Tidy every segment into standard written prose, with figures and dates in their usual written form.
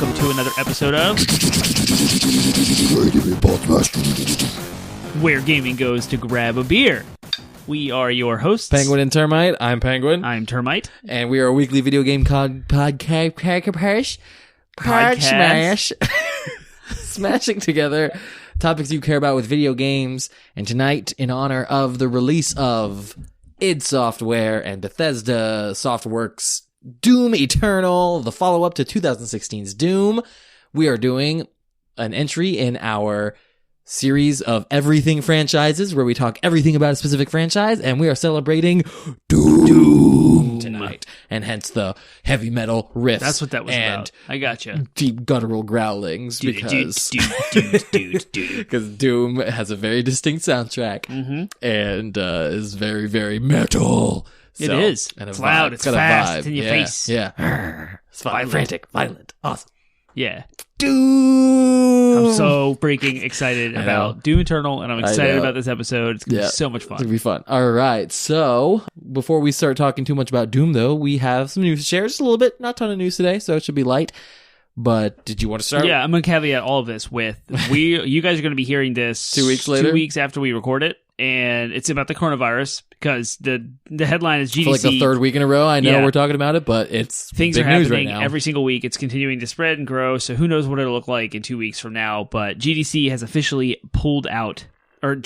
welcome to another episode of Where Gaming Goes to Grab a Beer. We are your hosts, Penguin and Termite. I'm Penguin. I'm Termite. And we are a weekly video game podcast. Podsmash. Smashing together topics you care about with video games. And tonight, in honor of the release of id Software and Bethesda Softworks' Doom Eternal, the follow-up to 2016's Doom, we are doing an entry in our series of everything franchises where we talk everything about a specific franchise, and we are celebrating Doom tonight, and hence the heavy metal riffs. That's what that was about. I gotcha. Deep guttural growlings because Doom has a very distinct soundtrack and is very, very metal. It is. And it's loud. It's fast. It's in your face. Yeah. It's fun. Frantic. Violent. Awesome. Yeah. Doom! I'm so freaking excited about Doom Eternal, and I'm excited about this episode. It's going to be so much fun. It's going to be fun. All right. So, before we start talking too much about Doom, though, we have some news to share. Just a little bit. Not a ton of news today, so it should be light. But did you want to start? Yeah, I'm going to caveat all of this with, you guys are going to be hearing this 2 weeks later? 2 weeks after we record it, and it's about the coronavirus, because the headline is GDC. For like the third week in a row, I know we're talking about it, but it's things big are news happening right now. every single week. It's continuing to spread and grow, so who knows what it'll look like in 2 weeks from now. But GDC has officially pulled out, or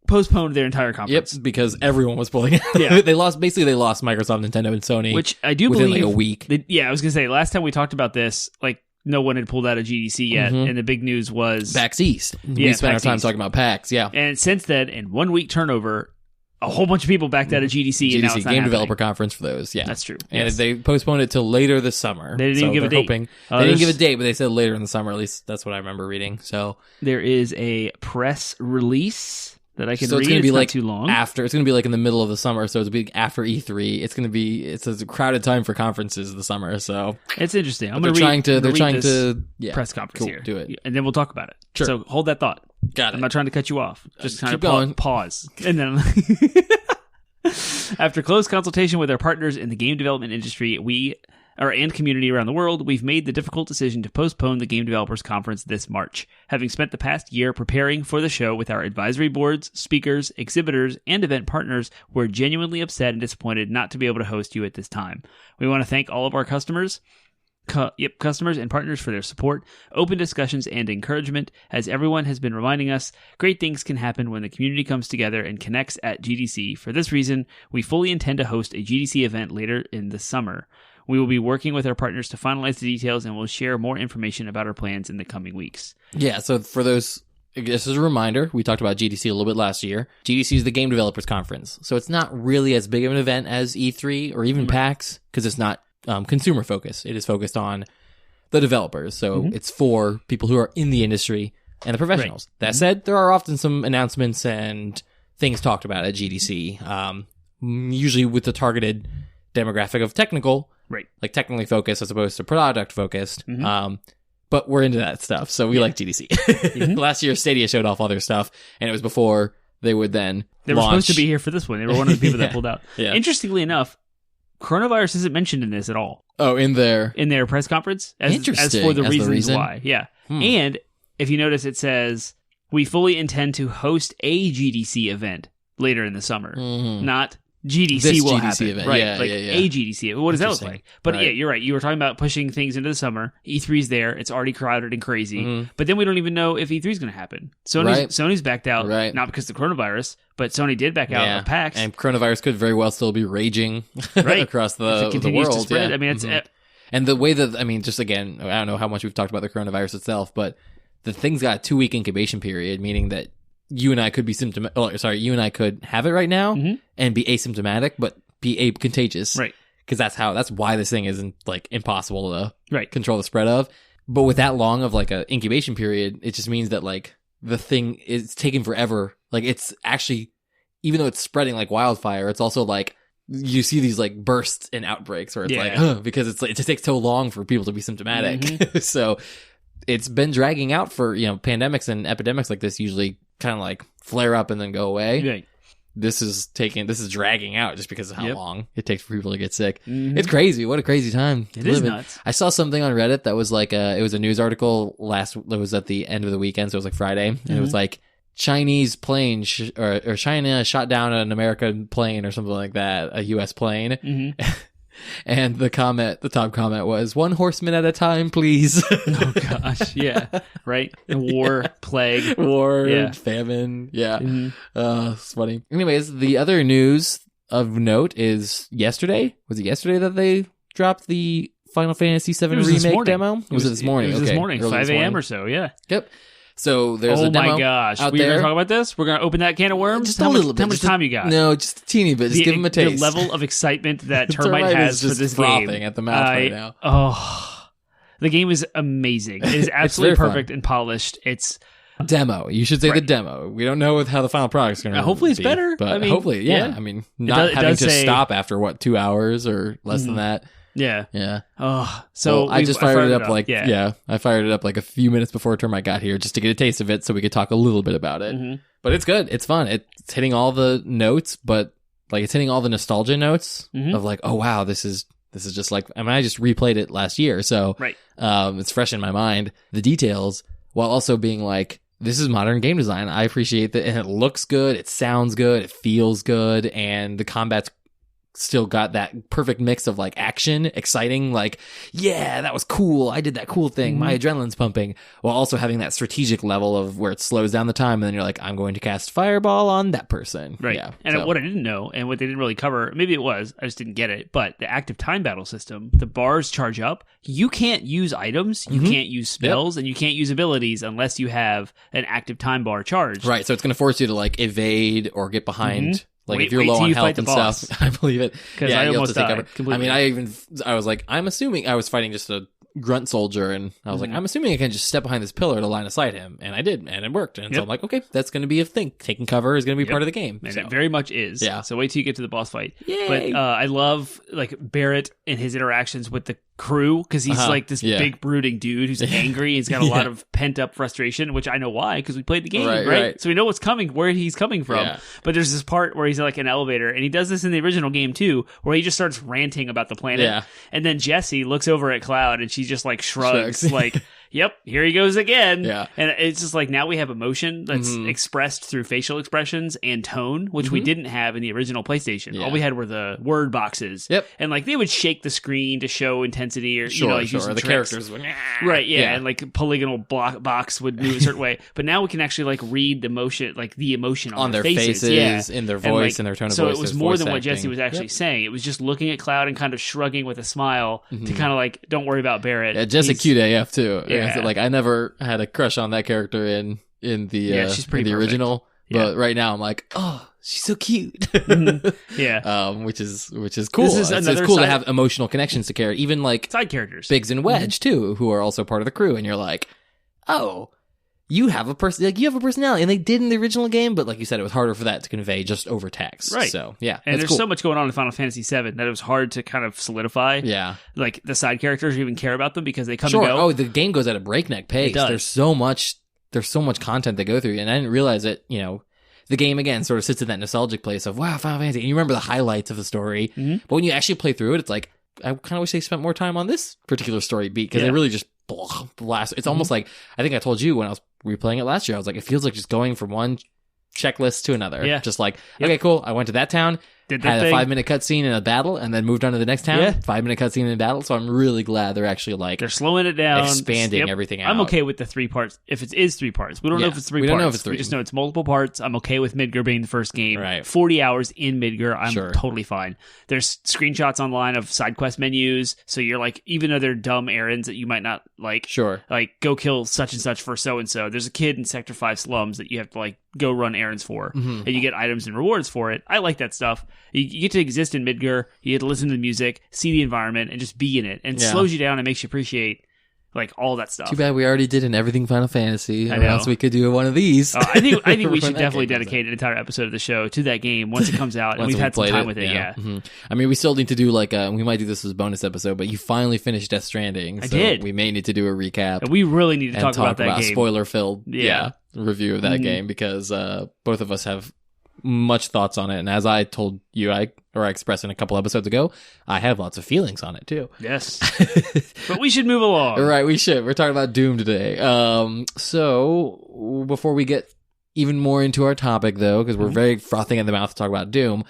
postponed their entire conference. Yep, because everyone was pulling out. Yeah. They lost Microsoft, Nintendo, and Sony. Which I do within believe like a week. I was going to say, last time we talked about this, like, no one had pulled out of GDC yet, and the big news was PAX East. Yeah, we spent PAX our time East. talking about PAX, yeah. And since then, in 1 week turnover, a whole bunch of people backed out of GDC, and now it's not Game happening. Developer Conference for those, yeah. That's true. And they postponed it till later this summer. They didn't even give a date. They didn't give a date, but they said later in the summer. At least that's what I remember reading. So there is a press release that I can so read. It's going to be not like too long. After. It's going to be like in the middle of the summer, so it's big after E3. It's a crowded time for conferences this summer. So it's interesting. They're trying to press conference cool, here. Do it, and then we'll talk about it. Sure. So hold that thought. Got it. I'm not trying to cut you off. Just kind keep of going. Pause, and then. After close consultation with our partners in the game development industry, and community around the world, we've made the difficult decision to postpone the Game Developers Conference this March. Having spent the past year preparing for the show with our advisory boards, speakers, exhibitors, and event partners, we're genuinely upset and disappointed not to be able to host you at this time. We want to thank all of our customers and partners for their support, open discussions, and encouragement. As everyone has been reminding us, great things can happen when the community comes together and connects at GDC. For this reason, we fully intend to host a GDC event later in the summer. We will be working with our partners to finalize the details, and we'll share more information about our plans in the coming weeks. Yeah, so for those, this is a reminder, we talked about GDC a little bit last year. GDC is the Game Developers Conference, so it's not really as big of an event as E3 or even PAX, because it's not consumer focused. It is focused on the developers, so it's for people who are in the industry and the professionals. Right. That said, there are often some announcements and things talked about at GDC, usually with the targeted demographic of technical, like technically focused as opposed to product focused. But we're into that stuff, so we like GDC. Last year, Stadia showed off all their stuff, and it was before they would then They were supposed to be here for this one. They were one of the people that pulled out. Yeah. Interestingly enough, coronavirus isn't mentioned in this at all. Oh, in their press conference? As for the reasons why. Yeah. And if you notice, it says, we fully intend to host a GDC event later in the summer. Not GDC this will GDC happen. Event. Right. Yeah, a GDC event. What does that look like? But yeah, you're right. You were talking about pushing things into the summer. E3's there. It's already crowded and crazy. But then we don't even know if E3's going to happen. Sony's backed out, not because of the coronavirus, but Sony did back out of PAX. And coronavirus could very well still be raging across the world. To spread. I mean, it's... and the way that, I mean, just again, I don't know how much we've talked about the coronavirus itself, but the thing's got a 2-week incubation period, meaning that you and I could be you and I could have it right now and be asymptomatic, but be contagious. Right. Because that's why this thing isn't like impossible to control the spread of. But with that long of like a incubation period, it just means that like the thing is taking forever. Like it's actually, even though it's spreading like wildfire, it's also like you see these like bursts and outbreaks where it's because it just takes so long for people to be symptomatic. So it's been dragging out for, pandemics and epidemics like this usually kind of like flare up and then go away. Right. this is dragging out just because of how Yep. long it takes for people to get sick. Mhm. It's crazy. What a crazy time. It to is live in. nuts. I saw something on Reddit that was like it was a news article it was at the end of the weekend, so it was like Friday, and it was like Chinese plane or China shot down an American plane or something like that, a U.S. plane. Mhm. And the top comment was, "One horseman at a time, please." Oh gosh, yeah, right. War, plague, War, Yeah. famine, yeah. Mhm. It's funny. Anyways, the other news of note is yesterday. Was it yesterday that they dropped the Final Fantasy VII It was this remake morning. demo? Was it this morning? It was this Okay. morning, Early 5 this a.m. morning. or so. Yeah. Yep. So there's Oh a demo my gosh, out we're gonna there. talk about this. We're gonna open that can of worms. Just how a much, little bit. How much Just time you got? No, just a teeny bit. Just give them a taste. The level of excitement that Termite Termite has is for just this frothing game at the mouth right now. Oh, the game is amazing. It is absolutely very perfect and polished. It's Demo. You should say the Right. demo. We don't know how the final product's going to Hopefully it's be, better. But I mean, hopefully, yeah. yeah. I mean, It not having does to say- stop after, 2 hours or less than that. yeah. Yeah. Oh, so Well, I just fired it up yeah. I fired it up like a few minutes before Termite got here just to get a taste of it so we could talk a little bit about it. Mhm. But it's good. It's fun. It's hitting all the notes, but like it's hitting all the nostalgia notes Mhm. of like, oh wow, this is just like, I mean, I just replayed it last year, so Right. it's fresh in my mind. The details, while also being like, this is modern game design. I appreciate that, and it looks good, it sounds good, it feels good, and the combat's still got that perfect mix of like action, exciting, like, yeah, that was cool. I did that cool thing. My adrenaline's pumping, while also having that strategic level of where it slows down the time. And then you're like, I'm going to cast fireball on that person. Right. Yeah. And so- what I didn't know, and what they didn't really cover, maybe it was, I just didn't get it, but the active time battle system, the bars charge up. You can't use items, you can't use spells, and you can't use abilities unless you have an active time bar charged. Right. So it's going to force you to like evade or get behind. Like Wait- if you're wait low till on you fight health the and boss. stuff, I believe it. 'Cause Yeah, I you'll have almost to take died cover. completely. I mean, I was like, I'm assuming I was fighting just a grunt soldier, and I was like, I'm assuming I can just step behind this pillar to line of sight him, and I did, and it worked. And so Yep. I'm like, okay, that's going to be a thing. Taking cover is going to be part of the game. And So. it very much is. Yeah. So wait till you get to the boss fight. Yay. But I love like Barrett and his interactions with the crew because he's like this Yeah. big brooding dude who's angry. He's got a lot of pent up frustration, which I know why because we played the game, right? So we know what's coming, where he's coming from. Yeah. But there's this part where he's like an elevator, and he does this in the original game too, where he just starts ranting about the planet. Yeah. And then Jessie looks over at Cloud, and she just like shrugs. like, yep, here he goes again. Yeah. And it's just like now we have emotion that's expressed through facial expressions and tone, which we didn't have in the original PlayStation. Yeah. All we had were the word boxes. Yep. And like they would shake the screen to show intensity or Sure, you know, like do sure. some The tricks. characters would, Right, yeah, Yeah. and like polygonal box would move a certain way, but now we can actually like read the emotion, like the emotion on their faces, faces, in their voice, like, and their tone of so voice. it was there's more voice than what acting. Jessie was actually Yep. saying. It was just looking at Cloud and kind of shrugging with a smile to kind of like, don't worry about Barrett. Yeah, Jessie He's- cute AF too. Yeah. Like I never had a crush on that character in the she's pretty in the perfect. original, Yeah. but right now I'm like, oh, she's so cute. Yeah. Which is cool. This is It's another cool to side- have emotional connections to character, even like Side characters. Biggs and Wedge too, who are also part of the crew, and you're like, oh, you have a you have a personality, and they did in the original game, but like you said, it was harder for that to convey just over text. Right. So yeah, And it's there's cool. so much going on in Final Fantasy VII that it was hard to kind of solidify, Yeah. like the side characters, or even care about them because they come Sure. and go. Oh, the game goes at a breakneck pace. It does. There's so much content to go through, and I didn't realize it. You know, the game again sort of sits in that nostalgic place of wow, Final Fantasy, and you remember the highlights of the story. Mhm. But when you actually play through it, it's like I kind of wish they spent more time on this particular story beat because Yeah. they really just blast. It's almost like I think I told you when I was replaying it last year. I was like, it feels like just going from one checklist to another. Yeah. Just like Yep. okay, cool. I went to that town. Did that Had a thing. 5-minute cutscene in a battle, and then moved on to the next town. Yeah. 5-minute cutscene in a battle. So I'm really glad they're actually like They're slowing it down, expanding everything out. I'm okay with the 3 parts. If it is 3 parts, we don't know Yeah. if it's 3 We parts. don't know if it's 3. We just know it's multiple parts. I'm okay with Midgar being the first game. Right. 40 hours in Midgar, I'm Sure. totally fine. There's screenshots online of side quest menus, so you're like, even though they're dumb errands that you might not like, Sure. like go kill such and such for so and so. There's a kid in Sector 5 slums that you have to like go run errands for, Mm-hmm. and you get items and rewards for it. I like that stuff. You get to exist in Midgar. You get to listen to the music, see the environment, and just be in it. And it Yeah. slows you down and makes you appreciate like all that stuff. Too bad we already did an Everything Final Fantasy, I or know. else we could do one of these. I think we When should that definitely game comes dedicate an entire episode of the show to that game once it comes out, and Once we've had some played time with it. Yeah, Mhm. I mean, we still need to do like we might do this as a bonus episode, but you finally finished Death Stranding. I So did. We may need to do a recap and we really need to and talk about that game. spoiler filled Yeah. review of that Mhm. game because both of us have much thoughts on it. And as I told you, I expressed in a couple episodes ago, I have lots of feelings on it too. Yes. But we should move along. Right, we should. We're talking about Doom today. So before we get even more into our topic, though, because we're very frothing at the mouth to talk about Doom,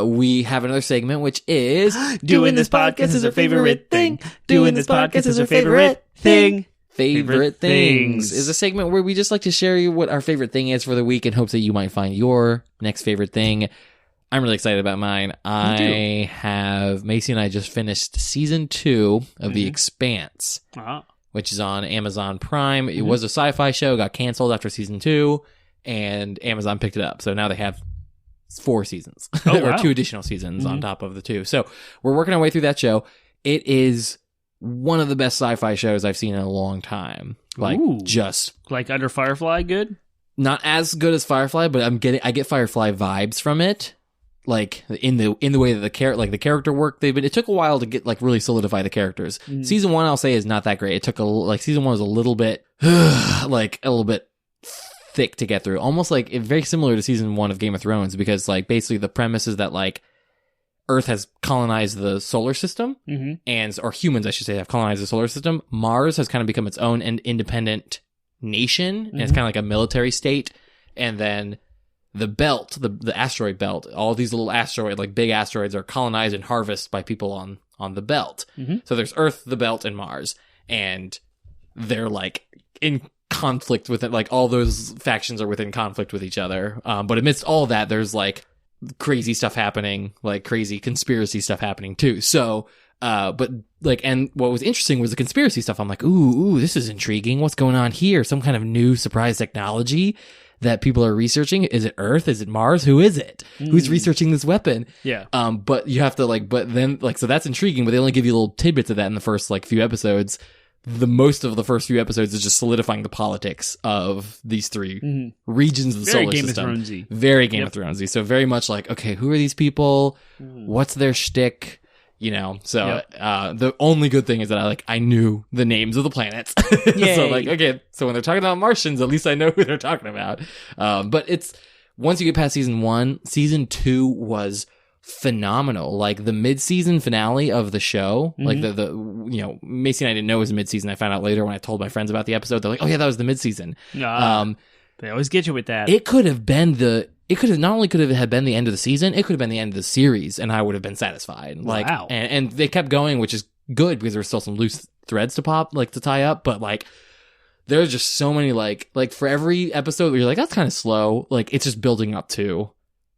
we have another segment, which is Doing this podcast is our favorite thing. Doing this podcast is our favorite thing. Favorite things is a segment where we just like to share what our favorite thing is for the week in hopes that you might find your next favorite thing. I'm really excited about mine. Macy and I just finished season 2 of The Expanse, which is on Amazon Prime. It was a sci-fi show, got canceled after season 2, and Amazon picked it up. So now they have 4 seasons, or 2 additional seasons on top of the 2. So we're working our way through that show. It is one of the best sci-fi shows I've seen in a long time. Like, just like under Firefly, good? Not as good as Firefly, but I get Firefly vibes from it. Like in the way that the character work it took a while to get like really solidify the characters. Season 1, I'll say, is not that great. It took season 1 was a little bit like a little bit thick to get through. Almost like very similar to season 1 of Game of Thrones, because like basically the premise is that like Earth has colonized the solar system, or humans, I should say, have colonized the solar system. Mars has kind of become its own and independent nation, and it's kind of like a military state. And then the belt, the asteroid belt, all these little big asteroids are colonized and harvested by people on the belt. So there's Earth, the belt, and Mars, and they're like in conflict with it. Like all those factions are within conflict with each other. But amidst all that, there's like crazy stuff happening, like crazy conspiracy stuff happening too. So, but like, and what was interesting was the conspiracy stuff. I'm like, ooh, this is intriguing. What's going on here? Some kind of new surprise technology that people are researching. Is it Earth? Is it Mars? Who is it? Who's researching this weapon? Yeah. But you have to so that's intriguing, but they only give you little tidbits of that in the first like few episodes. Most of the first few episodes is just solidifying the politics of these 3 regions of the solar system. Very Game of Thronesy. So very much like, okay, who are these people? What's their shtick? The only good thing is that I knew the names of the planets. So like, okay, so when they're talking about Martians, at least I know who they're talking about. But it's, once you get past season 1, season 2 was phenomenal. Like the mid-season finale of the show, like Macy and I didn't know it was mid-season. I found out later when I told my friends about the episode. They're like, oh yeah, that was the mid-season. They always get you with that. It could have not only could have had been the end of the season, it could have been the end of the series, and I would have been satisfied. Like, wow. And they kept going, which is good because there's still some loose threads to tie up, but like, there's just so many like for every episode where you're like, that's kind of slow, like it's just building up to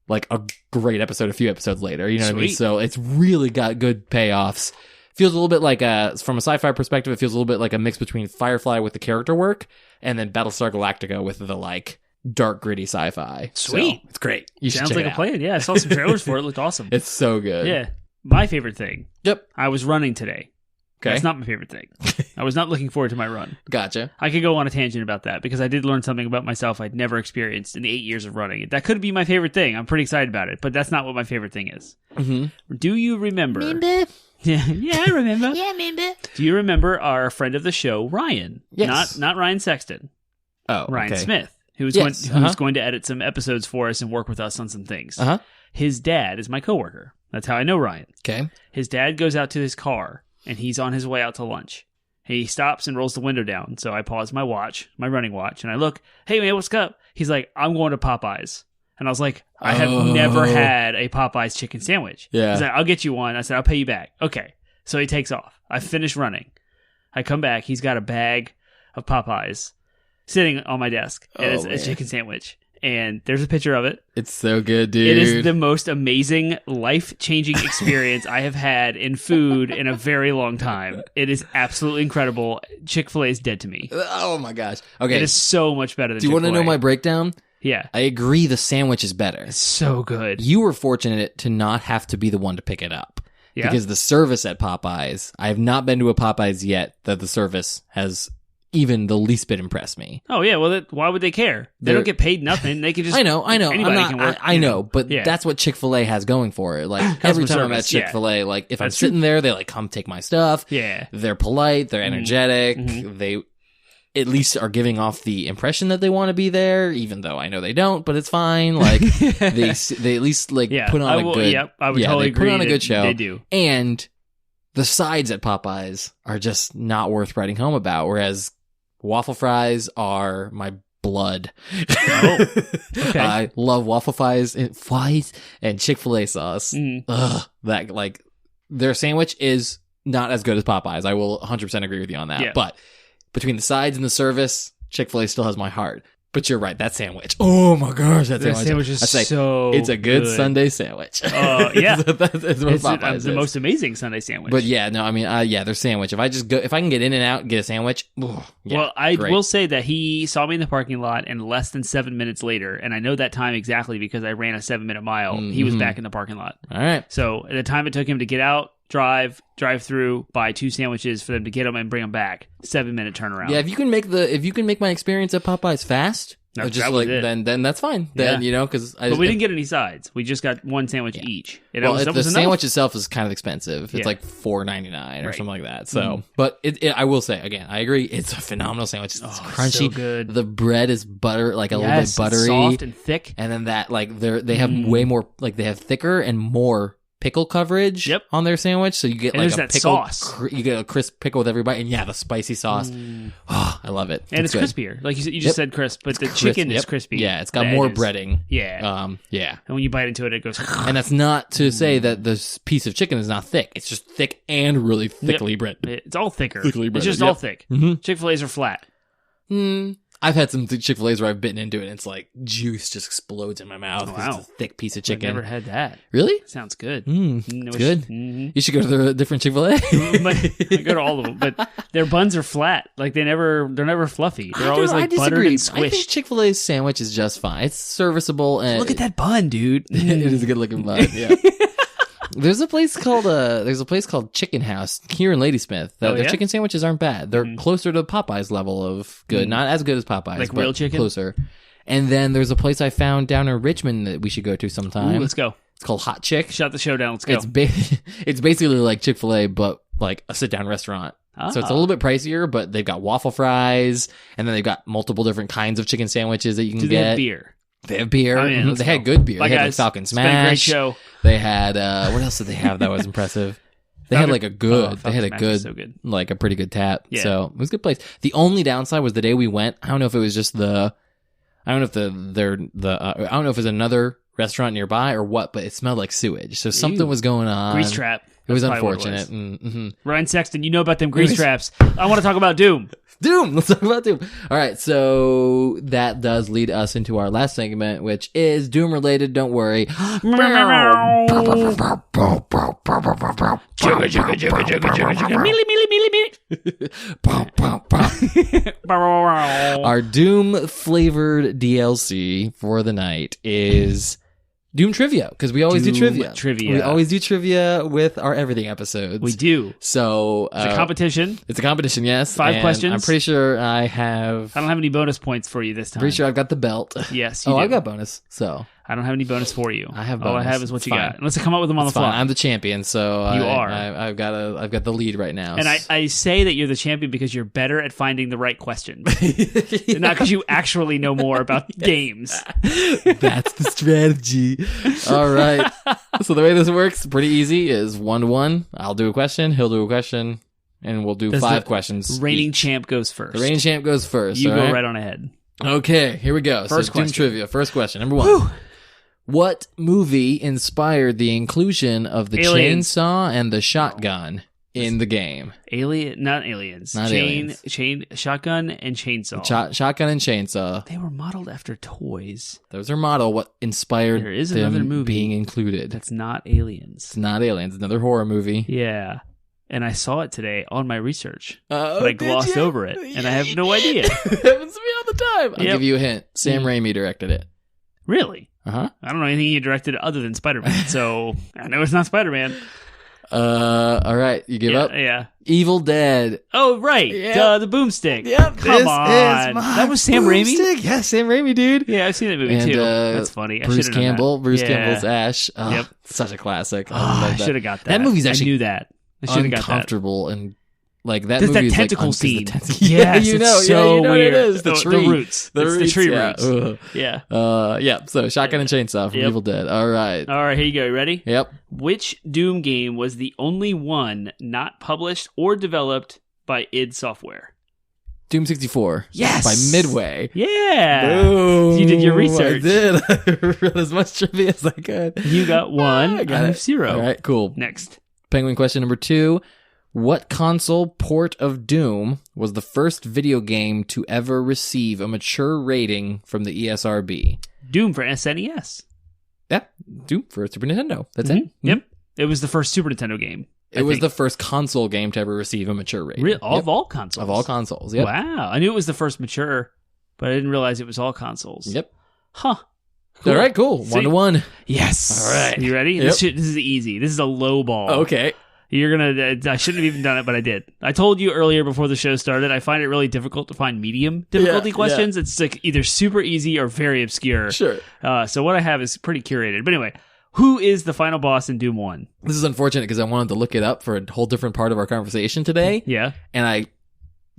like a great episode a few episodes later, you know what I mean? So it's really got good payoffs. Feels a little bit like from a sci-fi perspective, it feels a little bit like a mix between Firefly with the character work and then Battlestar Galactica with the like dark, gritty sci-fi. Sweet. So, it's great. You should Sounds check like it a out. plan. Yeah, I saw some trailers for it. It looked awesome. It's so good. Yeah. My favorite thing. Yep. I was running today. Okay. That's not my favorite thing. I was not looking forward to my run. Gotcha. I could go on a tangent about that because I did learn something about myself I'd never experienced in the 8 years of running. That could be my favorite thing. I'm pretty excited about it, but that's not what my favorite thing is. Do you remember? Yeah, I remember. Yeah, remember. Do you remember our friend of the show, Ryan? Yes. Not Ryan Sexton. Oh, Ryan okay. Smith, who was going to edit some episodes for us and work with us on some things. His dad is my coworker. That's how I know Ryan. Okay. His dad goes out to his car, and he's on his way out to lunch. He stops and rolls the window down, so I pause my running watch, and I look, hey man, what's up? He's like, I'm going to Popeyes. And I was like, I have never had a Popeyes chicken sandwich. Yeah. He's like, I'll get you one. I said, I'll pay you back. Okay. So he takes off. I finish running. I come back. He's got a bag of Popeyes sitting on my desk, and it's a chicken sandwich. And there's a picture of it. It's so good, dude. It is the most amazing, life-changing experience I have had in food in a very long time. It is absolutely incredible. Chick-fil-A is dead to me. Oh my gosh. Okay. It is so much better than Do you want to know my breakdown? Yeah. I agree the sandwich is better. It's so good. You were fortunate to not have to be the one to pick it up. Yeah. Because the service at Popeyes, I have not been to a Popeyes yet that the service has even the least bit impressed me. Oh yeah, well, why would they care? They don't get paid nothing. They can just. I know. Anybody can work. I know, but that's what Chick-fil-A has going for it. Like every time I'm at Chick-fil-A, like if I'm sitting there, they like come take my stuff. Yeah, they're polite, they're energetic, at least are giving off the impression that they want to be there, even though I know they don't, but it's fine. Like they at least like put on a good. Yep, I would totally agree. Put on a good show. They do, and the sides at Popeyes are just not worth writing home about. Whereas waffle fries are my blood. Oh, okay. I love waffle fries and Chick-fil-A sauce. Ugh, that like their sandwich is not as good as Popeyes. I will 100% agree with you on that. Yeah. But between the sides and the service, Chick-fil-A still has my heart. But you're right, that sandwich. Oh my gosh, that sandwich is so it's a good Sunday sandwich. Yeah. That's what Popeyes the is. most amazing Sunday sandwich. But yeah, no, I mean, their sandwich. If I can get in and out and get a sandwich, I will say that he saw me in the parking lot, and less than 7 minutes later, and I know that time exactly because I ran a 7-minute mile, he was back in the parking lot. All right. So at the time it took him to get out, drive through, buy 2 sandwiches for them to get them and bring them back. 7-minute turnaround. Yeah, if you can make my experience at Popeyes fast, No, just like then that's fine. Then because but we didn't get any sides. We just got 1 sandwich each. And the sandwich itself is kind of expensive. It's like $4.99 or something like that. So, but I will say again, I agree. It's a phenomenal sandwich. It's crunchy. So good. The bread is butter, like a little bit buttery, soft and thick. And then that like they have way more, like they have thicker and more pickle coverage on their sandwich, so you get and like there's a that pickle, sauce. You get a crisp pickle with every bite, and the spicy sauce. Oh, I love it. And it's good. crispier, like you just said, crisp, but the chicken is crispy. Yeah, it's got more breading. Yeah, yeah. And when you bite into it, it goes. And that's not to say that this piece of chicken is not thick. It's just thick and really thickly breaded. It's all thicker. Thickly breaded. It's just all thick. Chick-fil-A's are flat. I've had some Chick-fil-A's where I've bitten into it and it's like juice just explodes in my mouth. Oh, wow. It's a thick piece of chicken. I've never had that. Really? Sounds good. It's good. You should go to the different Chick-fil-A. I go to all of them, but their buns are flat. Like they're never fluffy. They're always like buttered and squished. I think Chick-fil-A's sandwich is just fine. It's serviceable. And look at that bun, dude. It is a good looking bun. Yeah. There's a place called Chicken House here in Ladysmith. Their chicken sandwiches aren't bad. They're closer to Popeyes level of good. Not as good as Popeyes, like but real chicken. Closer. And then there's a place I found down in Richmond that we should go to sometime. Ooh, let's go. It's called Hot Chick. Shut the show down. Let's go. It's basically like Chick-fil-A, but like a sit down restaurant. So it's a little bit pricier, but they've got waffle fries, and then they've got multiple different kinds of chicken sandwiches that you can get. They have beer? They have beer. Oh, yeah, they had good beer. Bye, they had guys. like Falcon Smash. It's been a great show. They had what else did they have that was impressive? They had like a good. They had a good, so good, like a pretty good tap. Yeah. So it was a good place. The only downside was the day we went. I don't know if it was just I don't know if I don't know if it was another restaurant nearby or what, but it smelled like sewage. So something was going on. Grease trap. It was That's unfortunate. Ryan Sexton, you know about them grease traps. I want to talk about Doom. Doom! Let's talk about Doom. All right, so that does lead us into our last segment, which is Doom related. Don't worry. Our Doom flavored DLC for the night is Doom trivia, because we always do trivia. We always do trivia with our everything episodes. We do. So it's a competition. It's a competition, yes. 5 questions. I'm pretty sure I don't have any bonus points for you this time. Pretty sure I've got the belt. Yes, you do. I've got bonus. So I don't have any bonus for you. I have bonus. All I have is what you got. Unless I come up with them on the fly. I'm the champion, so you are. I've got the lead right now. And I say that you're the champion because you're better at finding the right questions, not because you actually know more about games. That's the strategy. All right. So the way this works, pretty easy, is 1-1. I'll do a question, he'll do a question, and we'll do 5 questions. Reigning champ goes first. The reigning champ goes first. You go right on ahead. Okay, here we go. First question. Doom trivia. First question. Number 1. Whew. What movie inspired the inclusion of the chainsaw and the shotgun in the game? Not aliens. Shotgun and chainsaw. Shotgun and chainsaw. They were modeled after toys. Those are model. What inspired there is them another movie being included? That's not aliens. It's not aliens. Another horror movie. Yeah. And I saw it today on my research, but I glossed over it, and I have no idea. It happens to me all the time. I'll give you a hint. Sam Raimi directed it. Really? Uh-huh. I don't know anything he directed other than Spider-Man, so I know it's not Spider-Man. All right. You give up? Yeah. Evil Dead. Oh, right. Yep. The boomstick. Yep. Come on. That was Sam Raimi? Yeah, Sam Raimi, dude. Yeah, I've seen that movie, too. That's funny. Bruce Campbell. Bruce Yeah. Campbell's Ash. Oh, Yep. Such a classic. I should have got that. That movie's actually I knew that. I should have got that. uncomfortable and Like that There's movie that is tentacle like, scene. Yes, you know, so what weird. it is. The tree. roots. It's the tree yeah. roots. Ugh. Yeah. Yeah. So Shotgun and Chainsaw from Yep. Evil Dead. All right. All right, here you go. You ready? Yep. Which Doom game was the only one not published or developed by id Software? Doom 64. Yes. By Midway. Yeah. Boom. You did your research. I did. I read as much trivia as I could. You got one. I got I it. have 0. All right, cool. Next. Penguin question number 2. What console port of Doom was the first video game to ever receive a mature rating from the ESRB? Doom for SNES. Yeah, Doom for Super Nintendo. That's Mhm. it. Yep. It was the first Super Nintendo game. It was the first console game to ever receive a mature rating. Of all consoles. Of all consoles, yep. Wow. I knew it was the first mature, but I didn't realize it was all consoles. Yep. Huh. Cool. All right, cool. See? 1-1. Yes. All right. You ready? Yep. This is easy. This is a low ball. Okay. You're going to... I shouldn't have even done it, but I did. I told you earlier before the show started, I find it really difficult to find medium difficulty questions. It's like either super easy or very obscure. Sure. So what I have is pretty curated. But anyway, who is the final boss in Doom 1? This is unfortunate because I wanted to look it up for a whole different part of our conversation today. Yeah. And I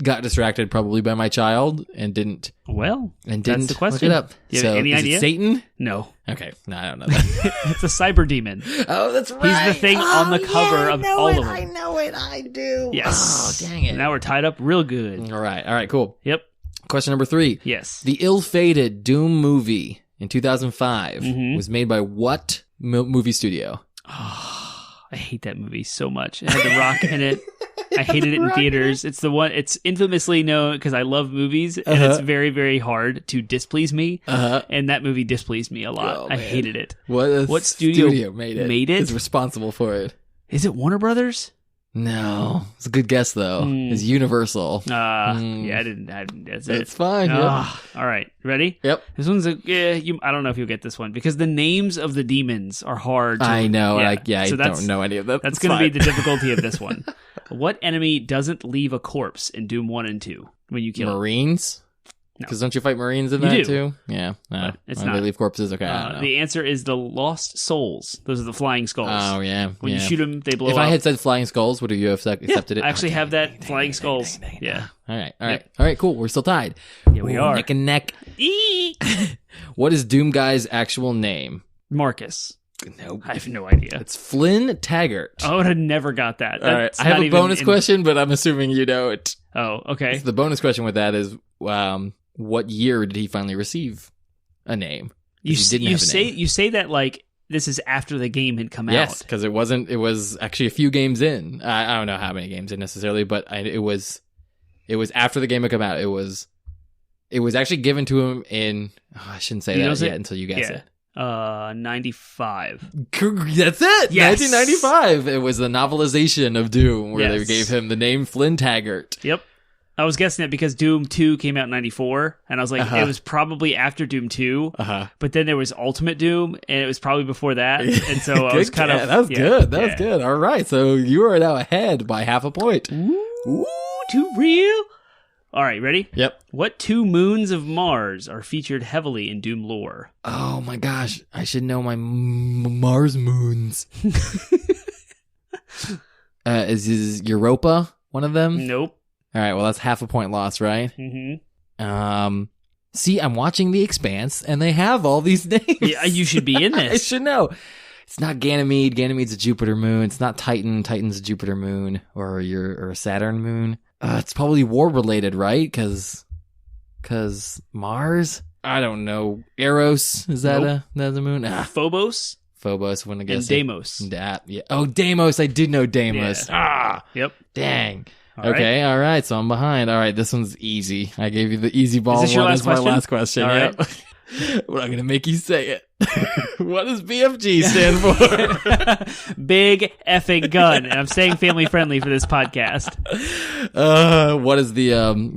got distracted probably by my child and didn't Well, that's the question. look it up. Do you have any is idea? it Satan? No. Okay. No, I don't know that. It's a cyber demon. Oh, that's right. He's the thing on the cover of all of them. I know it. I do. Yes. Oh, dang it. Now we're tied up real good. All right, cool. Yep. Question number 3. Yes. The ill-fated Doom movie in 2005 was made by what movie studio? I hate that movie so much. It had The Rock in it. I hated it in theaters. It's the one. It's infamously known because I love movies, and it's very, very hard to displease me. And that movie displeased me a lot. Oh, I man. hated it. What studio made it? made it? Is responsible for it? Is it Warner Brothers? No, it's a good guess though. It's Universal. Yeah, I didn't. That's it. It's fine. Yep. All right, ready? Yep. This one's I don't know if you'll get this one because the names of the demons are hard. I know. Yeah. I So don't know any of them. That's going to be the difficulty of this one. What enemy doesn't leave a corpse in Doom 1 and 2 when you kill it? Marines. No. Because don't you fight Marines in You that do. too? Yeah. No. It's They not. leave corpses. Okay. I don't know. The answer is the lost souls. Those are the flying skulls. Oh yeah. When you yeah. shoot them, they blow If up. I had said flying skulls, would you have accepted it? I actually have that flying skulls. Yeah. All right. Yep. All right. Cool. We're still tied. Yeah, we are. Neck and neck. Eek. What is Doom Guy's actual name? Marcus. Nope. I have no idea. It's Flynn Taggart. I would have never got that. All right. That's I have not a even bonus question, but I'm assuming you know it. Oh, okay. So the bonus question with that is, what year did he finally receive a name? You didn't have a name. you say that like this is after the game had come Yes, out. because it was actually a few games in. I don't know how many games in necessarily, but it was after the game had come out. It was actually given to him in. Oh, I shouldn't say that yet until you guess it. 95. That's it. Yes. 1995. It was the novelization of Doom where they Yes. gave him the name Flynn Taggart. Yep. I was guessing it because Doom 2 came out in 94, and I was like, it was probably after Doom 2, but then there was Ultimate Doom, and it was probably before that, and so I was kind of... That was good. That was good. All right, so you are now ahead by half a point. Ooh, too real? All right, ready? Yep. What 2 moons of Mars are featured heavily in Doom lore? Oh my gosh, I should know my Mars moons. Is Europa one of them? Nope. All right, well that's half a point lost, right? Mm-hmm. See, I'm watching The Expanse, and they have all these names. Yeah, you should be in this. I should know. It's not Ganymede. Ganymede's a Jupiter moon. It's not Titan. Titan's a Jupiter moon, or a Saturn moon. It's probably war related, right? Because Mars. I don't know. Eros, is that that's a moon? Phobos Phobos. Wouldn't have and guessed Deimos. Yeah. Oh, Deimos. I did know Deimos. Yeah. Yep. Dang. All okay, all right, so I'm behind. All right, this one's easy. I gave you the easy ball. Is this your one. last That's my question? last question. All Yep. We're not going to make you say it. What does BFG stand for? Big effing gun. And I'm saying family friendly for this podcast. What is the,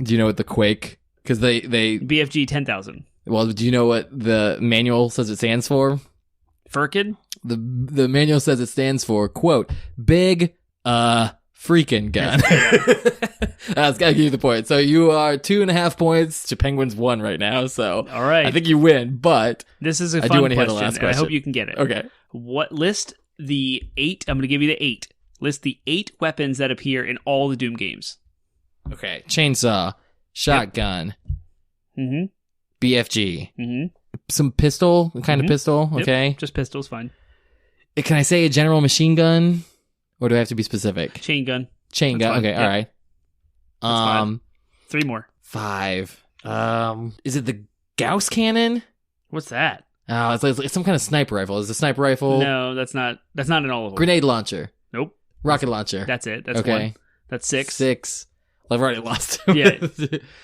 do you know what the Quake? Because they BFG 10,000. Well, do you know what the manual says it stands for? Firkin? The manual says it stands for, quote, big, freaking gun. That's gotta give you the point. So you are 2.5 points to Penguins 1 right now. So all right, I think you win. But this is a I fun do want to hear question, the last and I question. hope you can get it. Okay. What list the 8? I'm going to give you the 8 List the 8 weapons that appear in all the Doom games. Okay. Chainsaw, shotgun, BFG, some pistol, kind of pistol. Okay. Just pistols, fine. Can I say a general machine gun, or do I have to be specific? Chain gun. Chain That's gun. fine. Okay. All right. That's 3 more. 5. Is it the Gauss cannon? What's that? Oh, it's some kind of sniper rifle. Is the sniper rifle? No, that's not in all of them. Grenade launcher. Nope. Rocket launcher. That's it. That's okay. 1. That's 6. 6. I've already lost. Yeah.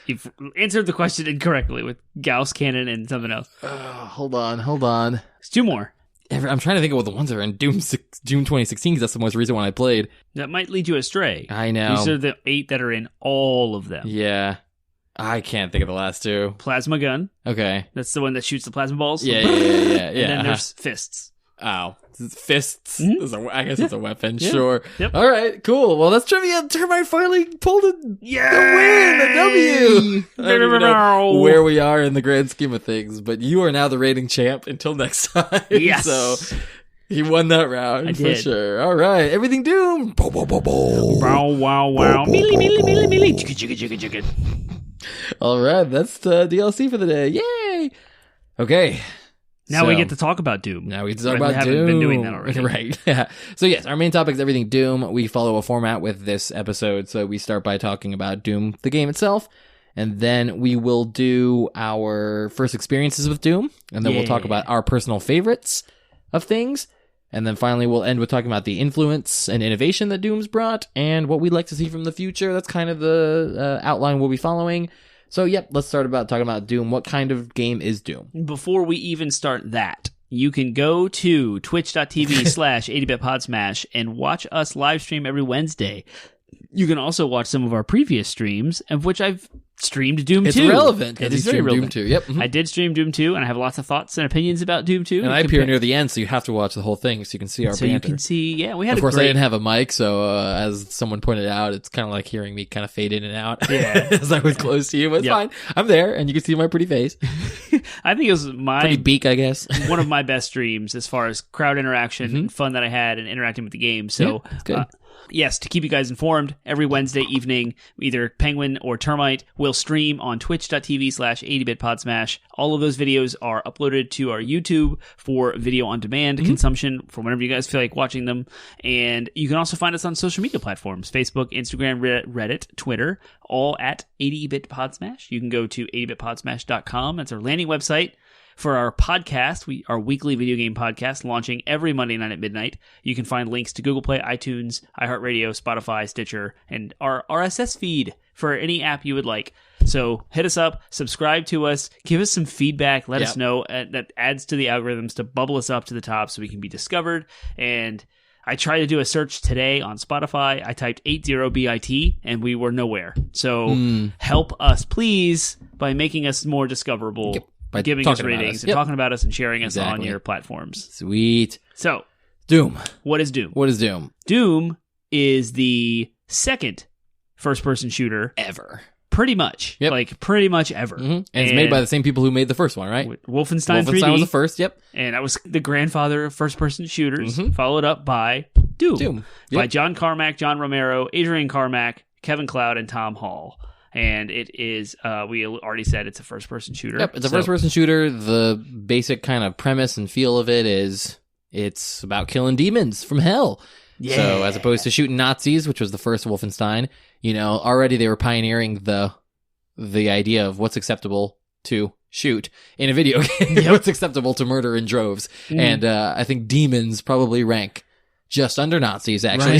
You've answered the question incorrectly with Gauss cannon and something else. Hold on. There's 2 more. I'm trying to think of what the ones that are in Doom 2016 because that's the most recent one I played. That might lead you astray. I know. These are the 8 that are in all of them. Yeah. I can't think of the last 2. Plasma gun. Okay. That's the one that shoots the plasma balls. Yeah. And then there's fists. Oh. Fists. I guess it's a weapon. Yeah. Sure. Yep. All right. Cool. Well, that's trivia. Termite finally pulled the win. The W. I don't even know where we are in the grand scheme of things, but you are now the rating champ until next time. Yes. So he won that round I for did. sure. All right. Everything Doom. Bow, bow, bow, bow. Wow, wow, wow. Mealy, mealy, mealy, mealy. Chicka, chicka, chicka, chicka. All right. That's the DLC for the day. Yay. Okay. Now we get to talk about Doom. Now we get to talk We about haven't Doom. been doing that already. Right. Yeah. So yes, our main topic is everything Doom. We follow a format with this episode. So we start by talking about Doom, the game itself. And then we will do our first experiences with Doom. And then we'll talk about our personal favorites of things. And then finally we'll end with talking about the influence and innovation that Doom's brought and what we'd like to see from the future. That's kind of the outline we'll be following. So, yep, let's start talking about Doom. What kind of game is Doom? Before we even start that, you can go to twitch.tv/80bitpodsmash and watch us live stream every Wednesday. You can also watch some of our previous streams, of which I've streamed Doom 2. It's relevant. It is very relevant. Doom 2. Yep. I did stream Doom 2, and I have lots of thoughts and opinions about Doom 2. And I appear near the end, so you have to watch the whole thing so you can see our banter. So you can see, we had Of course, a great... I didn't have a mic, so as someone pointed out, it's kind of like hearing me kind of fade in and out Yeah. as I was close to you. But it's fine. I'm there, and you can see my pretty face. I think it was Pretty beak, I guess. one of my best streams as far as crowd interaction and fun that I had and interacting with the game. So, it's good. Yes, to keep you guys informed, every Wednesday evening, either Penguin or Termite will stream on twitch.tv/80bitpodsmash. All of those videos are uploaded to our YouTube for video on demand consumption for whenever you guys feel like watching them. And you can also find us on social media platforms, Facebook, Instagram, Reddit, Twitter, all at 80bitpodsmash. You can go to 80bitpodsmash.com. That's our landing website. For our podcast, our weekly video game podcast, launching every Monday night at midnight. You can find links to Google Play, iTunes, iHeartRadio, Spotify, Stitcher, and our RSS feed for any app you would like. So hit us up, subscribe to us, give us some feedback, let us know. That adds to the algorithms to bubble us up to the top so we can be discovered. And I tried to do a search today on Spotify. I typed 80BIT and we were nowhere. So help us, please, by making us more discoverable. Yep. By giving us ratings and talking about us and sharing us on Exactly. your platforms. Sweet. So, Doom. what is Doom? What is Doom? Doom is the second first-person shooter Ever. pretty much. Yep. Like, pretty much ever. And it's made by the same people who made the first one, right? Wolfenstein 3D. was the first, yep. And that was the grandfather of first-person shooters, followed up by Doom. By Yep. John Carmack, John Romero, Adrian Carmack, Kevin Cloud, and Tom Hall. And it is, we already said it's a first-person shooter. Yep, it's a first-person shooter. The basic kind of premise and feel of it is it's about killing demons from hell. Yeah. So as opposed to shooting Nazis, which was the first Wolfenstein, already they were pioneering the idea of what's acceptable to shoot in a video game. What's acceptable to murder in droves. And I think demons probably rank just under Nazis, actually.